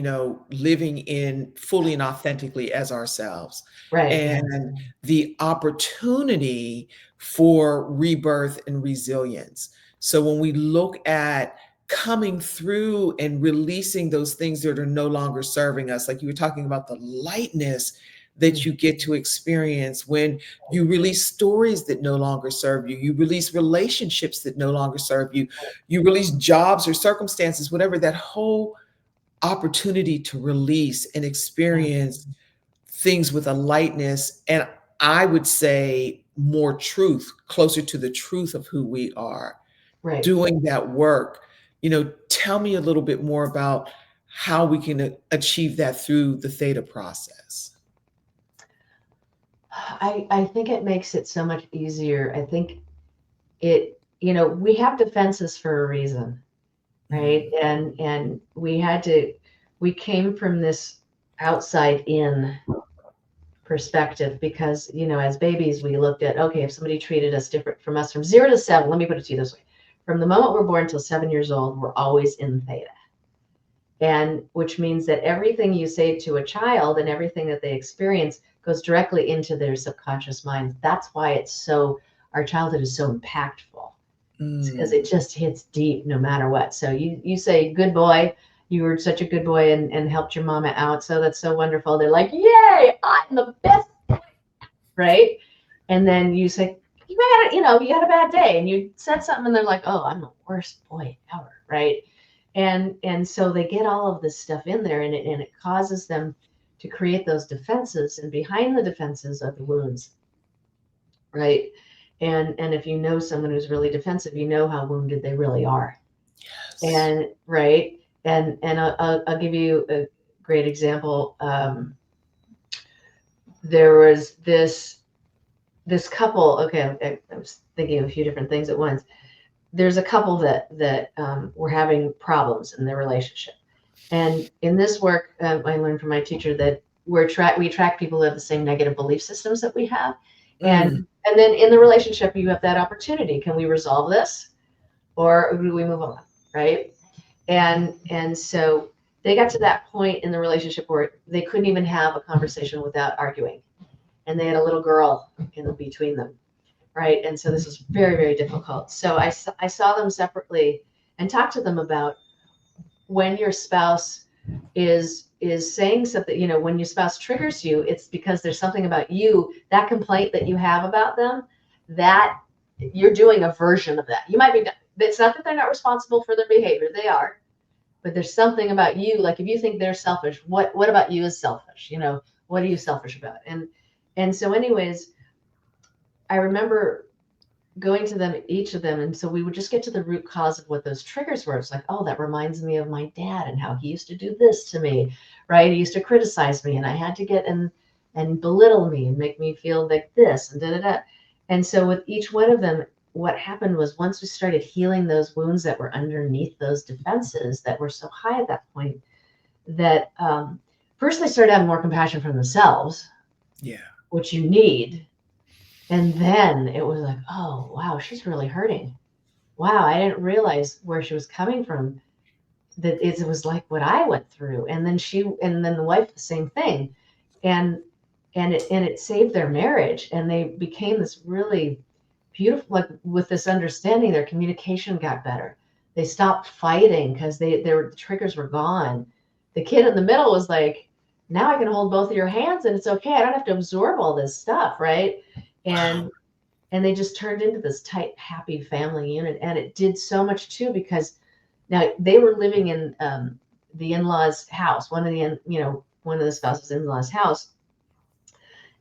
living in fully and authentically as ourselves Right. and the opportunity for rebirth and resilience. So when we look at coming through and releasing those things that are no longer serving us, like you were talking about the lightness that you get to experience when you release stories that no longer serve you, you release relationships that no longer serve you, you release jobs or circumstances, whatever, that whole opportunity to release and experience things with a lightness, and I would say more truth, closer to the truth of who we are, Right. doing that work. Tell me a little bit more about how we can achieve that through the theta process. I think it makes it so much easier. I think we have defenses for a reason, right? And we came from this outside in perspective because, as babies, we looked at, okay, if somebody treated us different from us from 0 to 7, let me put it to you this way. From the moment we're born till 7 years old, we're always in theta. And which means that everything you say to a child and everything that they experience goes directly into their subconscious minds. That's why our childhood is so impactful. Because it just hits deep no matter what. So you say, good boy, you were such a good boy and helped your mama out. So that's so wonderful. They're like, yay, I'm the best, right? And then you say, you had a bad day and you said something and they're like, oh, I'm the worst boy ever, right? And so they get all of this stuff in there and it causes them to create those defenses, and behind the defenses are the wounds, right? And if you know someone who's really defensive, you know how wounded they really are. Yes. And right. And I'll give you a great example. There was this couple. Okay, I was thinking of a few different things at once. There's a couple that were having problems in their relationship, and in this work, I learned from my teacher that we attract people who have the same negative belief systems that we have, and then in the relationship, you have that opportunity. Can we resolve this, or do we move on? Right? And so they got to that point in the relationship where they couldn't even have a conversation without arguing, and they had a little girl in between them. Right. And so this was very, very difficult. So I saw them separately and talked to them about when your spouse is saying something, when your spouse triggers you, it's because there's something about you, that complaint that you have about them, that you're doing a version of that. You might be, it's not that they're not responsible for their behavior. They are, but there's something about you. Like if you think they're selfish, what about you is selfish? What are you selfish about? And so anyways, I remember going to them, each of them. And so we would just get to the root cause of what those triggers were. It's like, oh, that reminds me of my dad and how he used to do this to me, right? He used to criticize me and I had to get and belittle me and make me feel like this and da-da-da. And so with each one of them, what happened was once we started healing those wounds that were underneath those defenses that were so high at that point, that first they started having more compassion for themselves, which you need. And then it was like, oh, wow, she's really hurting. Wow, I didn't realize where she was coming from. That it was like what I went through. And then the wife, the same thing. And it saved their marriage. And they became this really beautiful, like with this understanding, their communication got better. They stopped fighting because the triggers were gone. The kid in the middle was like, now I can hold both of your hands and it's okay. I don't have to absorb all this stuff, right? And they just turned into this tight, happy family unit. And it did so much too, because Now they were living in the in-laws' house, one of the spouses' in-laws' house,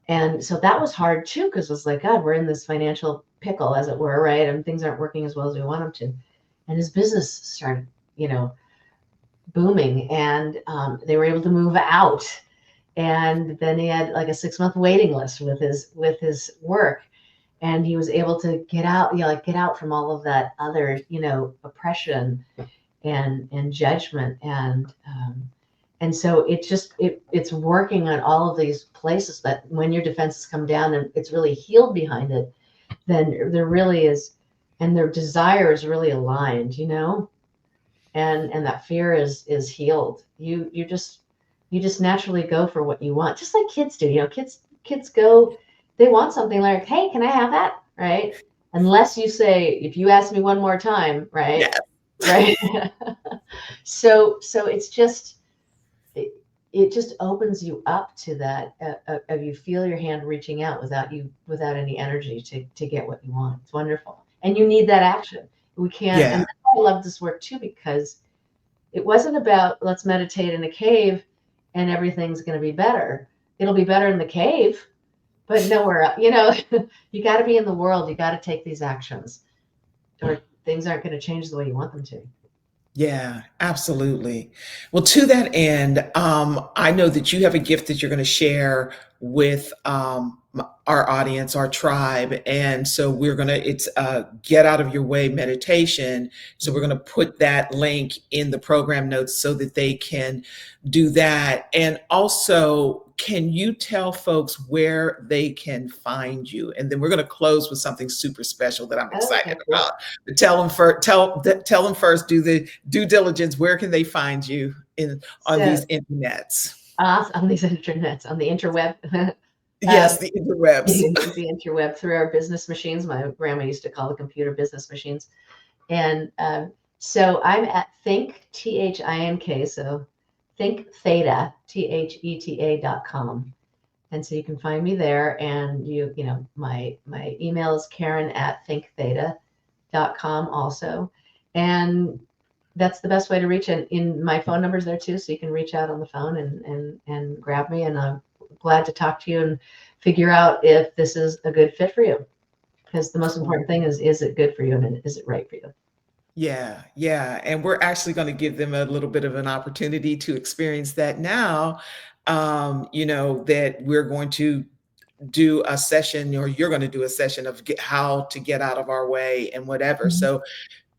and so that was hard too, because it was like, God, we're in this financial pickle, as it were, right? And things aren't working as well as we want them to. And his business started, booming, and they were able to move out. And then he had like a 6-month waiting list with his work, and he was able to get out, get out from all of that other, oppression and judgment, and so it's working on all of these places that when your defenses come down and it's really healed behind it, then there really is, and their desire is really aligned, and that fear is healed. You just naturally go for what you want, just like kids do. Kids go, they want something like, hey, can I have that? Right? Unless you say, if you ask me one more time, right? Yes. Right. So it's just, it just opens you up to that, of you feel your hand reaching out without any energy to get what you want. It's wonderful. And you need that action. We can't, and Yeah. that's why I love this work too, because it wasn't about let's meditate in a cave and everything's going to be better. It'll be better in the cave, but nowhere else. You got to be in the world. You got to take these actions, or things aren't going to change the way you want them to. Yeah, absolutely. Well, to that end, I know that you have a gift that you're going to share with our audience, our tribe. And so it's get out of your way meditation. So we're going to put that link in the program notes so that they can do that. And also, can you tell folks where they can find you? And then we're going to close with something super special that I'm Okay, excited cool. about. But tell them first, tell them first, do the due diligence. Where can they find you on So these internets? on these internets, on the interweb, Yes, the interwebs. the interweb through our business machines. My grandma used to call the computer business machines. And so I'm at Think, THINK, so Think Theta, THETA.com. And so you can find me there. And my email is Karen@thinktheta.com also. And that's the best way to reach it. In my phone number's there too, so you can reach out on the phone and grab me. And I'm glad to talk to you and figure out if this is a good fit for you. Because the most important thing is it good for you, and is it right for you? Yeah, yeah. And we're actually going to give them a little bit of an opportunity to experience that now. That we're going to do a session, or you're going to do a session of how to get out of our way and whatever. Mhm. So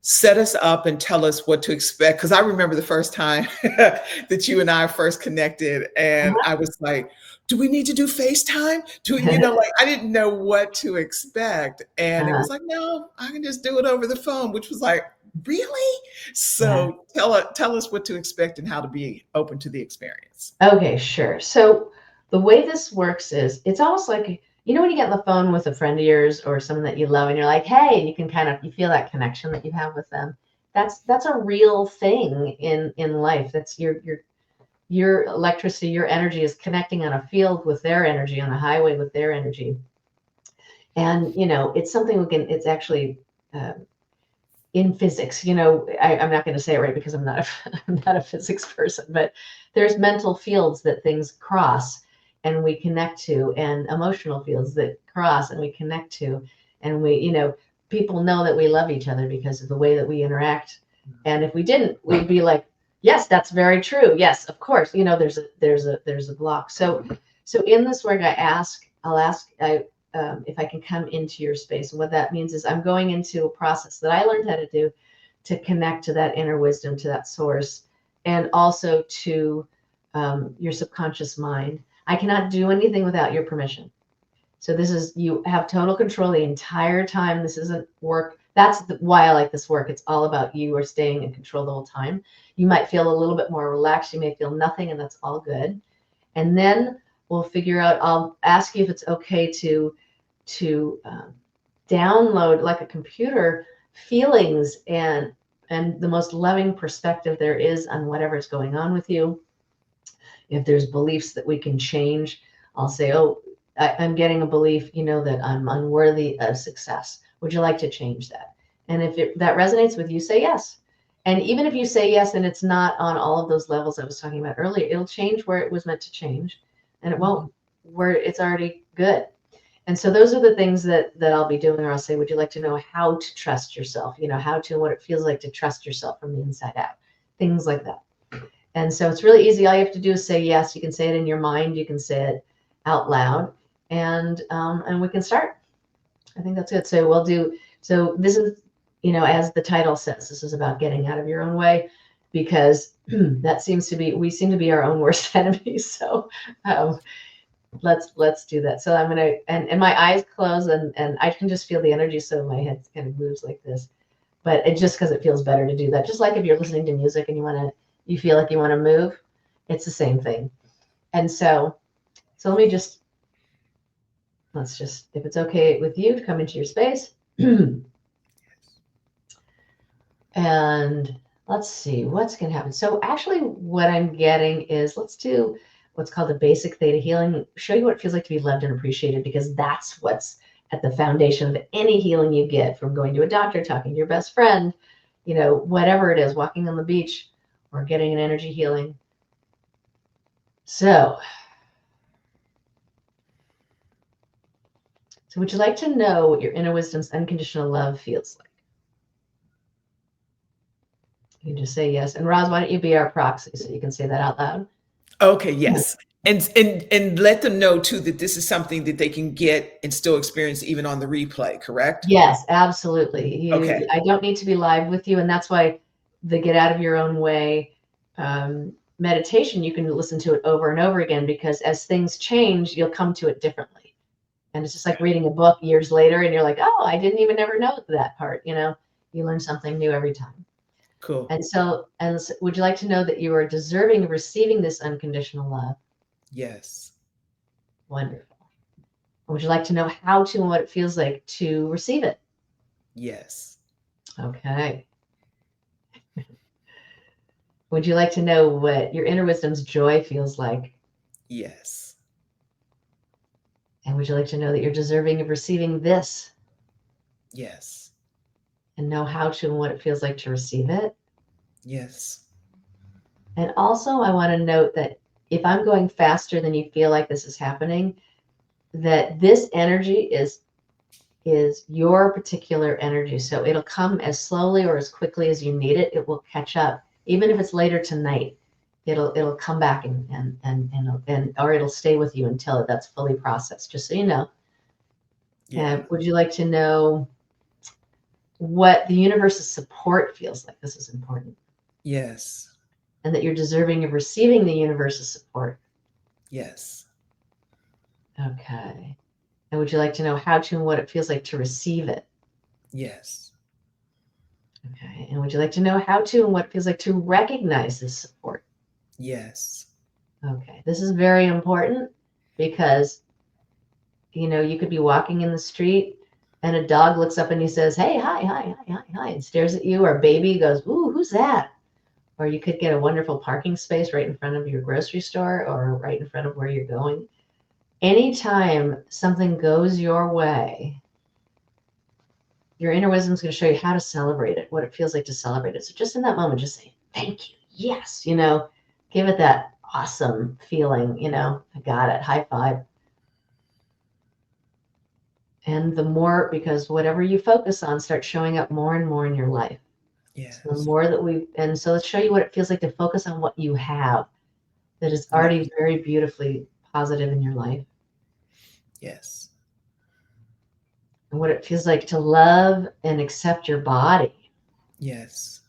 set us up and tell us what to expect. Because I remember the first time that you and I first connected, and I was like, do we need to do FaceTime? Like I didn't know what to expect. And it Uh, was like, no, I can just do it over the phone, which was like, really? yeah. So tell us what to expect and how to be open to the experience. Okay, sure. So the way this works is it's almost like, when you get on the phone with a friend of yours or someone that you love and you're like, hey, you can you feel that connection that you have with them. That's a real thing in life. That's your electricity, your energy is connecting on a field with their energy, on a highway with their energy. And it's something it's actually in physics, I'm not going to say it right because I'm not I'm not a physics person, but there's mental fields that things cross and we connect to, and emotional fields that cross and we connect to, and people know that we love each other because of the way that we interact. And if we didn't, we'd be like, yes, that's very true. Yes, of course. There's a block. So in this work, I'll ask, if I can come into your space. And what that means is I'm going into a process that I learned how to do to connect to that inner wisdom, to that source, and also to your subconscious mind. I cannot do anything without your permission. So you have total control the entire time. This isn't work. That's why I like this work. It's all about you are staying in control the whole time. You might feel a little bit more relaxed. You may feel nothing, and that's all good. And then we'll figure out, I'll ask you if it's okay to download, like a computer, feelings and the most loving perspective there is on whatever's going on with you. If there's beliefs that we can change, I'll say, oh, I'm getting a belief, that I'm unworthy of success. Would you like to change that? And if that resonates with you, say yes. And even if you say yes and it's not on all of those levels I was talking about earlier, it'll change where it was meant to change, and it won't where it's already good. And so those are the things that I'll be doing, or I'll say, would you like to know how to trust yourself? How to, what it feels like to trust yourself from the inside out, things like that. And so it's really easy. All you have to do is say yes. You can say it in your mind. You can say it out loud, and we can start. I think that's good. So we'll do. So this is, as the title says, this is about getting out of your own way, because we seem to be our own worst enemies. So let's do that. So I'm gonna, and my eyes close, and I can just feel the energy. So my head kind of moves like this, but it just because it feels better to do that. Just like if you're listening to music and you feel like you want to move, it's the same thing. And so let's just, if it's okay with you, to come into your space. And let's see what's going to happen. So actually what I'm getting is, let's do what's called the basic Theta Healing, show you what it feels like to be loved and appreciated, because that's what's at the foundation of any healing you get, from going to a doctor, talking to your best friend, whatever it is, walking on the beach, or getting an energy healing. So would you like to know what your inner wisdom's unconditional love feels like? You can just say yes. And Roz, why don't you be our proxy so you can say that out loud? Okay, yes. And let them know too that this is something that they can get and still experience even on the replay, correct? Yes, absolutely. Okay. I don't need to be live with you, and that's why the get out of your own way meditation, you can listen to it over and over again, because as things change, you'll come to it differently. And it's just like reading a book years later, and you're like, oh, I didn't even ever know that part. You learn something new every time. Cool. And so would you like to know that you are deserving of receiving this unconditional love? Yes. Wonderful. Would you like to know how to and what it feels like to receive it? Yes. Okay. Would you like to know what your inner wisdom's joy feels like? Yes. And would you like to know that you're deserving of receiving this? Yes. And know how to and what it feels like to receive it? Yes. And also, I want to note that if I'm going faster than you feel like this is happening, that this energy is your particular energy. So it'll come as slowly or as quickly as you need it. It will catch up. Even if it's later tonight, it'll come back and or it'll stay with you until that's fully processed, just so you know. Yeah. Would you like to know what the universe's support feels like? This is important. Yes. And that you're deserving of receiving the universe's support. Yes. Okay. And would you like to know how to and what it feels like to receive it? Yes. Okay. And would you like to know how to and what it feels like to recognize this support? Yes. Okay. This is very important, because, you could be walking in the street and a dog looks up and he says, hey, hi, hi, hi, hi, hi, and stares at you, or a baby goes, ooh, who's that? Or you could get a wonderful parking space right in front of your grocery store, or right in front of where you're going. Anytime something goes your way, your inner wisdom is going to show you how to celebrate it, what it feels like to celebrate it. So just in that moment, just say, thank you. Yes. Give it that awesome feeling, I got it. High five. And the more, because whatever you focus on starts showing up more and more in your life. Yes. So the more that and so let's show you what it feels like to focus on what you have that is already very beautifully positive in your life. Yes. And what it feels like to love and accept your body. Yes.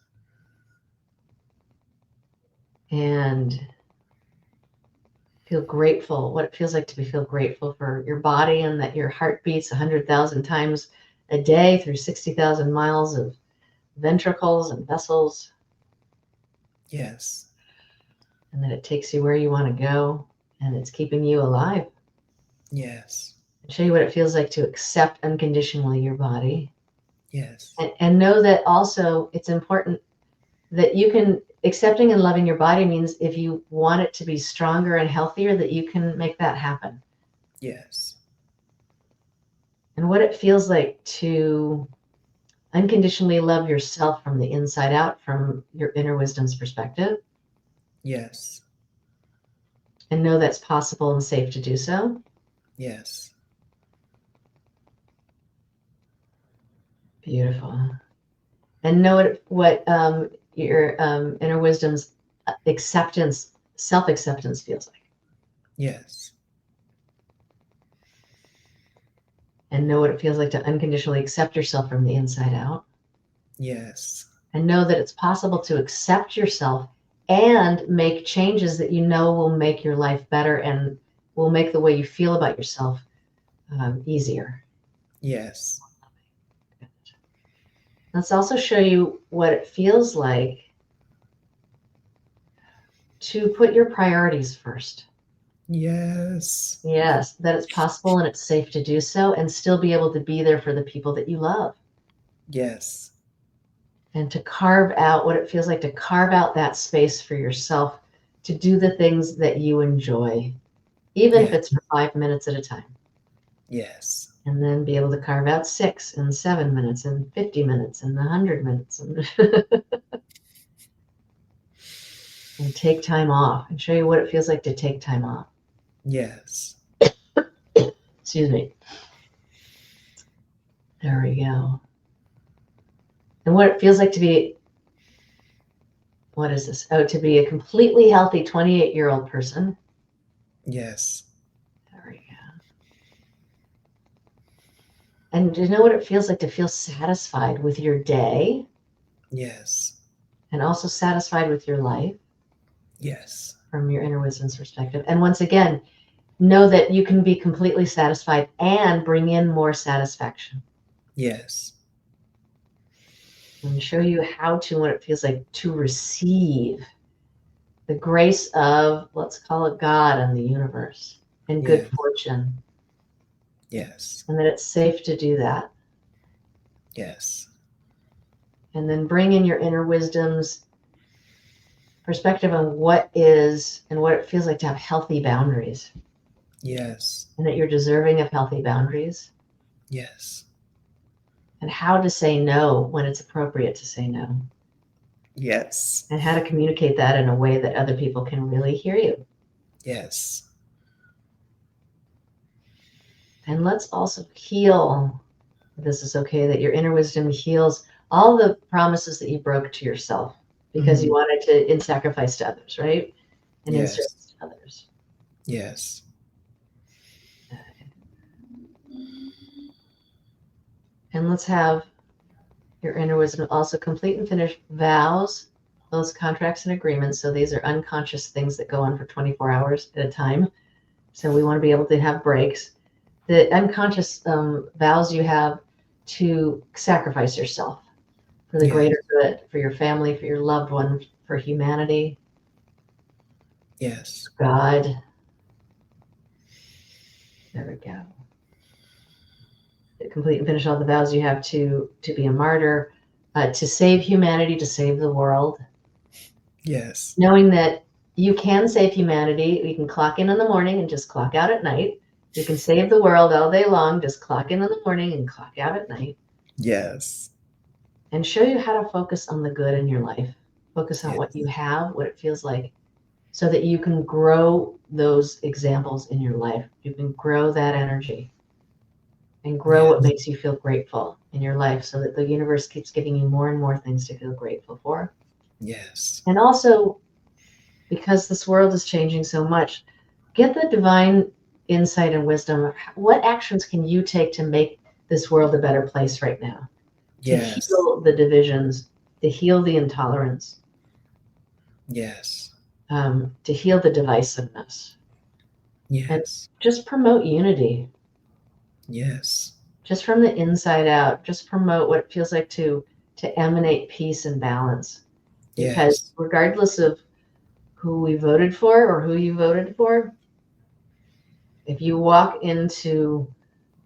And feel grateful, what it feels like to feel grateful for your body, and that your heart beats 100,000 times a day through 60,000 miles of ventricles and vessels. Yes. And that it takes you where you want to go, and it's keeping you alive. Yes. Show you what it feels like to accept unconditionally your body. Yes. And know that also it's important that you can, accepting and loving your body means if you want it to be stronger and healthier, that you can make that happen. Yes. And what it feels like to unconditionally love yourself from the inside out, from your inner wisdom's perspective, Yes. and know that's possible and safe to do so. Yes. Beautiful. And know what your inner wisdom's acceptance, self-acceptance feels like. Yes. And know what it feels like to unconditionally accept yourself from the inside out. Yes. And know that it's possible to accept yourself and make changes that you know will make your life better and will make the way you feel about yourself easier. Yes. Let's also show you what it feels like to put your priorities first. Yes. Yes, that it's possible and it's safe to do so and still be able to be there for the people that you love. Yes. And to carve out what it feels like to carve out that space for yourself to do the things that you enjoy, even if it's for 5 minutes at a time. Yes. And then be able to carve out 6 and 7 minutes and 50 minutes and 100 minutes and, and take time off and show you what it feels like to take time off. Yes. Excuse me. There we go. And what it feels like to be, what is this? Oh, to be a completely healthy 28-year-old person. Yes. There we go. And to know what it feels like to feel satisfied with your day. Yes. And also satisfied with your life. Yes. From your inner wisdom's perspective. And once again, know that you can be completely satisfied and bring in more satisfaction. Yes. And show you how to, what it feels like to receive the grace of, let's call it God and the universe and good fortune. Yes. And that it's safe to do that. Yes. And then bring in your inner wisdom's perspective on what is and what it feels like to have healthy boundaries. Yes. And that you're deserving of healthy boundaries. Yes. And how to say no when it's appropriate to say no. Yes. And how to communicate that in a way that other people can really hear you. Yes. And let's also heal, if this is okay, that your inner wisdom heals all the promises that you broke to yourself because you wanted to in sacrifice to others, right? And in service to others. Yes. And let's have your inner wisdom also complete and finish vows, those contracts and agreements. So these are unconscious things that go on for 24 hours at a time. So we want to be able to have breaks. The unconscious vows you have to sacrifice yourself for the greater good, for your family, for your loved one, for humanity. Yes. God. There we go. Complete and finish all the vows you have to be a martyr, to save humanity, to save the world. Yes. Knowing that you can save humanity. You can clock in the morning and just clock out at night. You can save the world all day long, just clock in the morning and clock out at night. Yes. And show you how to focus on the good in your life. Focus on what you have, what it feels like, so that you can grow those examples in your life. You can grow that energy and grow what makes you feel grateful in your life so that the universe keeps giving you more and more things to feel grateful for. Yes. And also, because this world is changing so much, get the divine insight and wisdom. What actions can you take to make this world a better place right now? To heal the divisions, to heal the intolerance. Yes. To heal the divisiveness. Yes. And just promote unity. Yes. Just from the inside out, just promote what it feels like to emanate peace and balance. Because regardless of who we voted for or who you voted for, if you walk into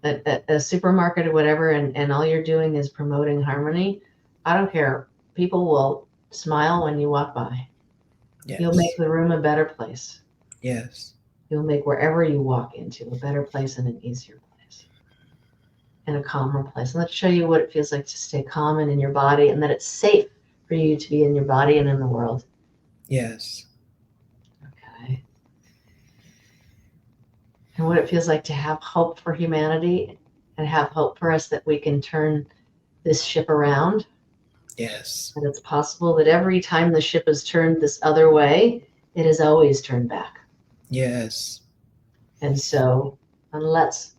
a supermarket or whatever and all you're doing is promoting harmony, I don't care. People will smile when you walk by. Yes. You'll make the room a better place. Yes. You'll make wherever you walk into a better place and an easier place. in a calmer place. And let's show you what it feels like to stay calm and in your body, and that it's safe for you to be in your body and in the world. Yes. Okay. And what it feels like to have hope for humanity and have hope for us that we can turn this ship around. Yes. And it's possible that every time the ship is turned this other way, it is always turned back. Yes. And so, and let's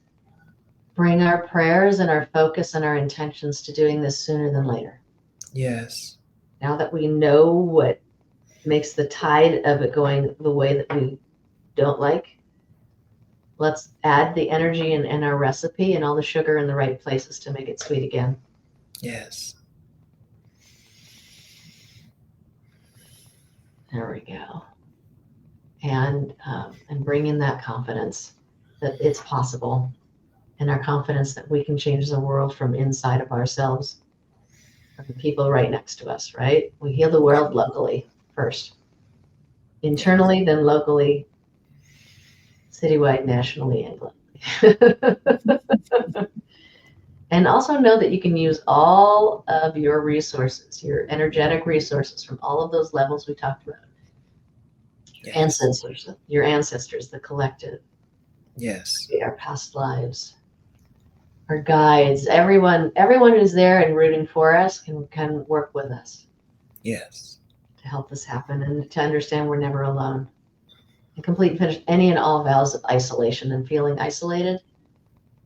bring our prayers and our focus and our intentions to doing this sooner than later. Yes. Now that we know what makes the tide of it going the way that we don't like, let's add the energy and our recipe and all the sugar in the right places to make it sweet again. Yes. There we go. And bring in that confidence that it's possible, and our confidence that we can change the world from inside of ourselves, of the people right next to us, right? We heal the world locally first, internally, then locally, citywide, nationally, and globally. And also know that you can use all of your resources, your energetic resources from all of those levels we talked about. Yes. Your ancestors, the collective. Yes. Our past lives, our guides, everyone who's there and rooting for us can work with us. Yes. To help this happen and to understand we're never alone. And complete and finish any and all vows of isolation and feeling isolated,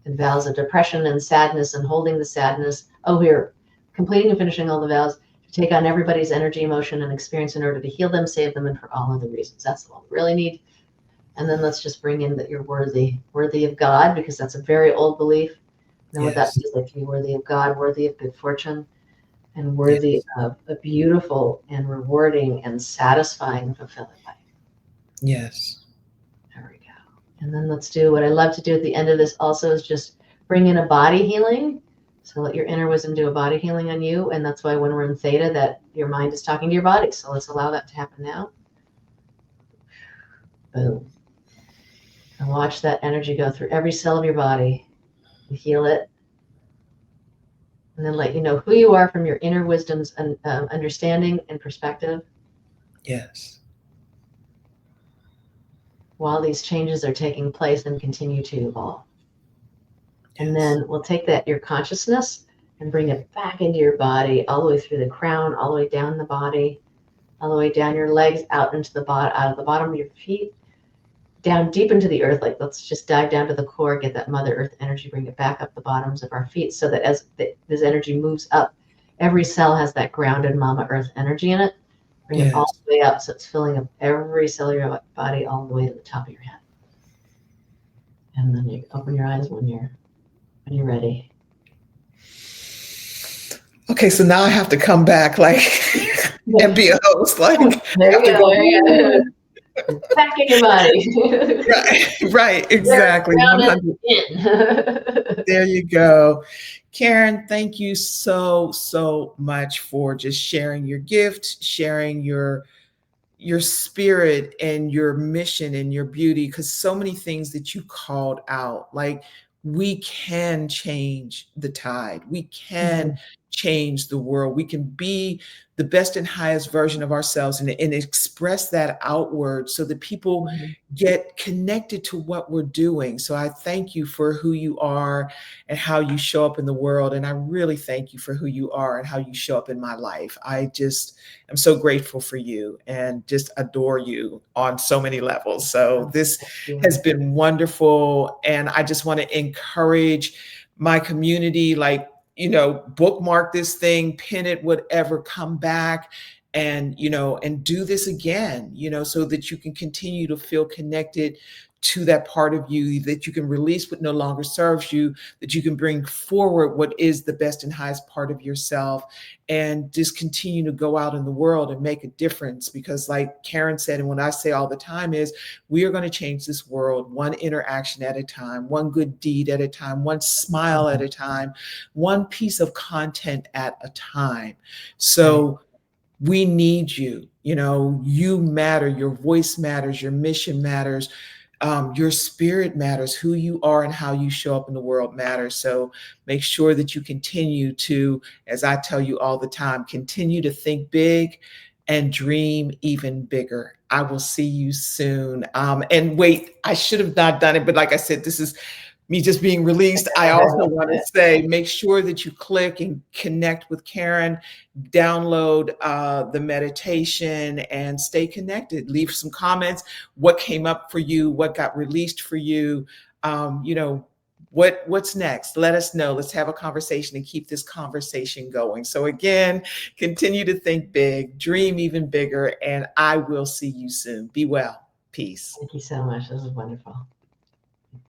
and vows of depression and sadness and holding the sadness. Oh, here, completing and finishing all the vows to take on everybody's energy, emotion, and experience in order to heal them, save them, and for all other reasons. That's the one we really need. And then let's just bring in that you're worthy of God, because that's a very old belief. You know what that feels like to be worthy of God, worthy of good fortune, and worthy of a beautiful and rewarding and satisfying and fulfilling life. Yes. There we go. And then let's do what I love to do at the end of this also is just bring in a body healing. So let your inner wisdom do a body healing on you. And that's why when we're in theta, that your mind is talking to your body. So let's allow that to happen now. Boom. And watch that energy go through every cell of your body and heal it. And then let you know who you are from your inner wisdom's understanding and perspective. Yes. While these changes are taking place and continue to evolve. And then we'll take that, your consciousness, and bring it back into your body, all the way through the crown, all the way down the body, all the way down your legs, out into the out of the bottom of your feet, down deep into the earth. Like, let's just dive down to the core, get that Mother Earth energy, bring it back up the bottoms of our feet, so that as this energy moves up, every cell has that grounded Mama Earth energy in it. Bring it all the way up, so it's filling up every cell of your body, all the way to the top of your head. And then you open your eyes when you're ready. Okay, so now I have to come back and be a host. There you go. Back in your body. Right, exactly. 100. There you go. Karen, thank you so much for just sharing your gift, sharing your spirit and your mission and your beauty, because so many things that you called out, like, we can change the tide. We can change the world. We can be the best and highest version of ourselves and express that outward so that people get connected to what we're doing. So I thank you for who you are and how you show up in the world. And I really thank you for who you are and how you show up in my life. I'm so grateful for you and just adore you on so many levels. So this has been wonderful. And I just want to encourage my community, bookmark this thing, pin it, whatever, come back and do this again, so that you can continue to feel connected to that part of you, that you can release what no longer serves you, that you can bring forward what is the best and highest part of yourself, and just continue to go out in the world and make a difference. Because like Karen said, and what I say all the time is, we are going to change this world one interaction at a time, one good deed at a time, one smile at a time, one piece of content at a time. So we need you. You matter, your voice matters, your mission matters. Your spirit matters. Who you are and how you show up in the world matters. So make sure that you continue to, as I tell you all the time, continue to think big and dream even bigger. I will see you soon. And wait, I should have not done it, but like I said, this is me just being released. I also want to say, make sure that you click and connect with Karen, download the meditation, and stay connected. Leave some comments. What came up for you? What got released for you? You know, what's next? Let us know. Let's have a conversation and keep this conversation going. So again, continue to think big, dream even bigger, and I will see you soon. Be well. Peace. Thank you so much. This is wonderful.